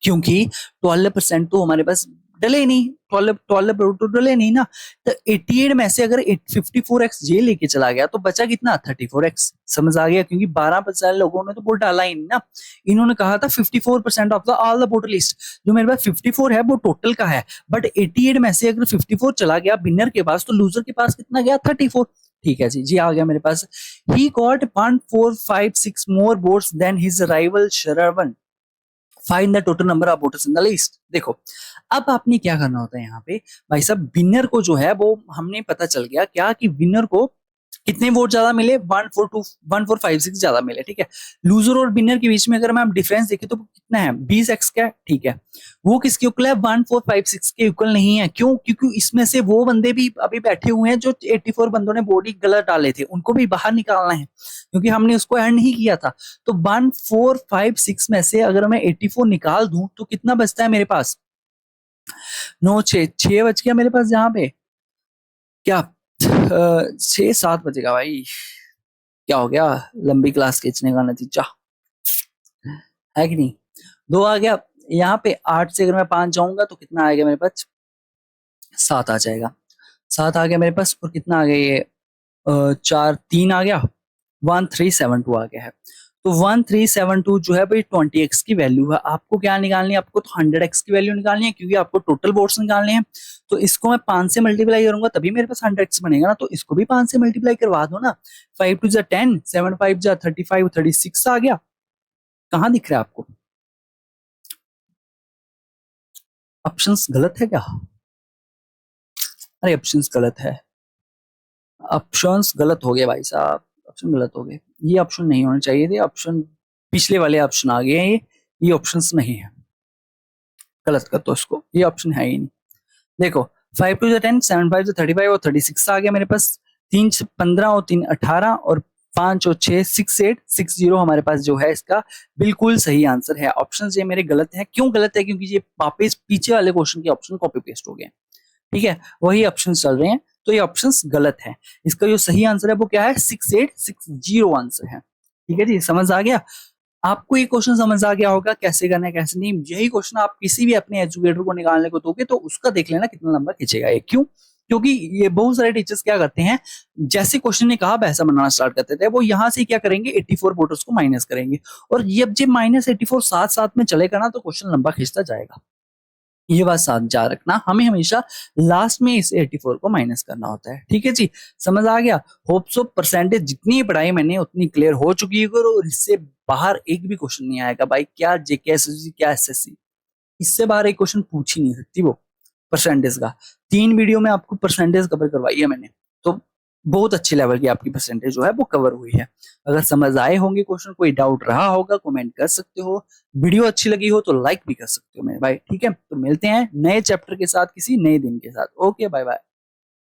क्योंकि 12% तो हमारे पास डले नहीं, 12 तो डले नहीं ना। तो 88 में से अगर 54x जे लेके चला गया तो बचा कितना, 34x। समझ आ गया, क्योंकि 12% लोगों ने तो वोट डाला ही नहीं ना। इन्होंने कहा था 54% of the all the voter list. जो मेरे पास 54 है वो टोटल का है, बट 88 में से अगर 54 चला गया विनर के पास, तो लूजर के पास कितना गया, 34। ठीक है जी, जी आ गया मेरे पास। He got 1456 more votes than his rival Shravan. Find the total number of voters in the list. देखो, अब आपने क्या करना होता है यहाँ पे, भाई साहब विनर को जो है वो हमने पता चल गया क्या कि विनर को कितने वोट ज्यादा मिले, 1456 ज्यादा मिले, ठीक है। लूजर और विनर के बीच में अगर हम डिफरेंस देखें तो कितना है, 20x का, ठीक है। वो किसके इक्वल है, 1456 के इक्वल नहीं है। क्यों, क्योंकि इसमें से वो बंदे भी अभी बैठे हुए हैं जो 84 बंदों ने वोट ही गलत डाले थे, उनको भी बाहर निकालना है, क्योंकि हमने उसको ऐड नहीं किया था। तो 1456 में से अगर मैं 84 निकाल दूं तो कितना बचता है मेरे पास, 6 बच गया मेरे पास, जहां पे क्या 6 7 बचेगा भाई। क्या हो गया, लंबी क्लास खींचने का नतीजा है कि नहीं। 2 आ गया यहाँ पे, 8 से अगर मैं 5 जाऊंगा तो कितना आएगा मेरे पास, 7 आ जाएगा। 7 आ गया मेरे पास, और कितना आ गया ये, 4 3 आ गया, 1372 आ गया है। तो 1372 जो है भाई 20x की वैल्यू है। आपको क्या निकालनी है, आपको तो 100x की वैल्यू निकालनी है, क्योंकि आपको टोटल वोट्स निकालने हैं। तो इसको मैं 5 से मल्टीप्लाई करूंगा तभी मेरे पास 100x बनेगा ना, तो इसको भी 5 से मल्टीप्लाई करवा दो ना। 5 2 जा 10, 7 5 जा 35, 36 आ गया। कहाँ दिख रहा है आपको, ऑप्शंस गलत है क्या, अरे ऑप्शंस गलत है, ऑप्शंस गलत हो गए भाई साहब, ऑप्शन गलत हो गए। ये ऑप्शन नहीं होने चाहिए थे, ऑप्शन पिछले वाले ऑप्शन आ गए हैं, ये ऑप्शंस नहीं है, गलत कर दो इसको, ये ऑप्शन है ही नहीं। देखो, 5 2 10, 7 5 35 और 36 आ गया मेरे पास। 3 15 और 3 18 और 5 और 6 6 8 6 0 हमारे पास जो है इसका बिल्कुल सही आंसर है। ऑप्शन ये मेरे गलत हैं, क्यों गलत है, क्योंकि ये वापस पीछे वाले क्वेश्चन के ऑप्शन कॉपी पेस्ट हो गए, ठीक है, वही ऑप्शन चल रहे हैं, तो ये ऑप्शंस गलत है। इसका जो सही आंसर है वो क्या है, 6860 आंसर है, ठीक है जी। समझ आ गया आपको, ये क्वेश्चन समझ आ गया होगा कैसे करना है कैसे नहीं। यही क्वेश्चन आप किसी भी अपने एजुकेटर को निकालने को दोगे तो उसका देख लेना कितना लंबा खींचेगा ये। क्यों, क्योंकि ये बहुत सारे टीचर्स क्या करते हैं, जैसे क्वेश्चन ने कहा वैसा बनाना स्टार्ट करते थे, वो यहाँ से क्या करेंगे, 84 वोटर्स को माइनस करेंगे, और ये जब -84 साथ साथ में चलेगा ना तो क्वेश्चन लंबा खींचता जाएगा। ये बात साथ जा रखना, हमें हमेशा लास्ट में इस 84 को माइनस करना होता है। ठीक है जी, समझ आ गया। होप सो परसेंटेज जितनी पढ़ाई मैंने उतनी क्लियर हो चुकी है और इससे बाहर एक भी क्वेश्चन नहीं आएगा भाई। क्या जेके एसएससी, क्या एसएससी, इससे बाहर एक क्वेश्चन पूछ ही नहीं सकती वो परसेंटेज का। 3 वीडियो में आपको परसेंटेज कवर करवाई है मैंने, तो बहुत अच्छे लेवल की आपकी परसेंटेज जो है वो कवर हुई है। अगर समझ आए होंगे क्वेश्चन, कोई डाउट रहा होगा कमेंट कर सकते हो, वीडियो अच्छी लगी हो तो लाइक भी कर सकते हो मेरे भाई। ठीक है, तो मिलते हैं नए चैप्टर के साथ किसी नए दिन के साथ। Okay, bye bye.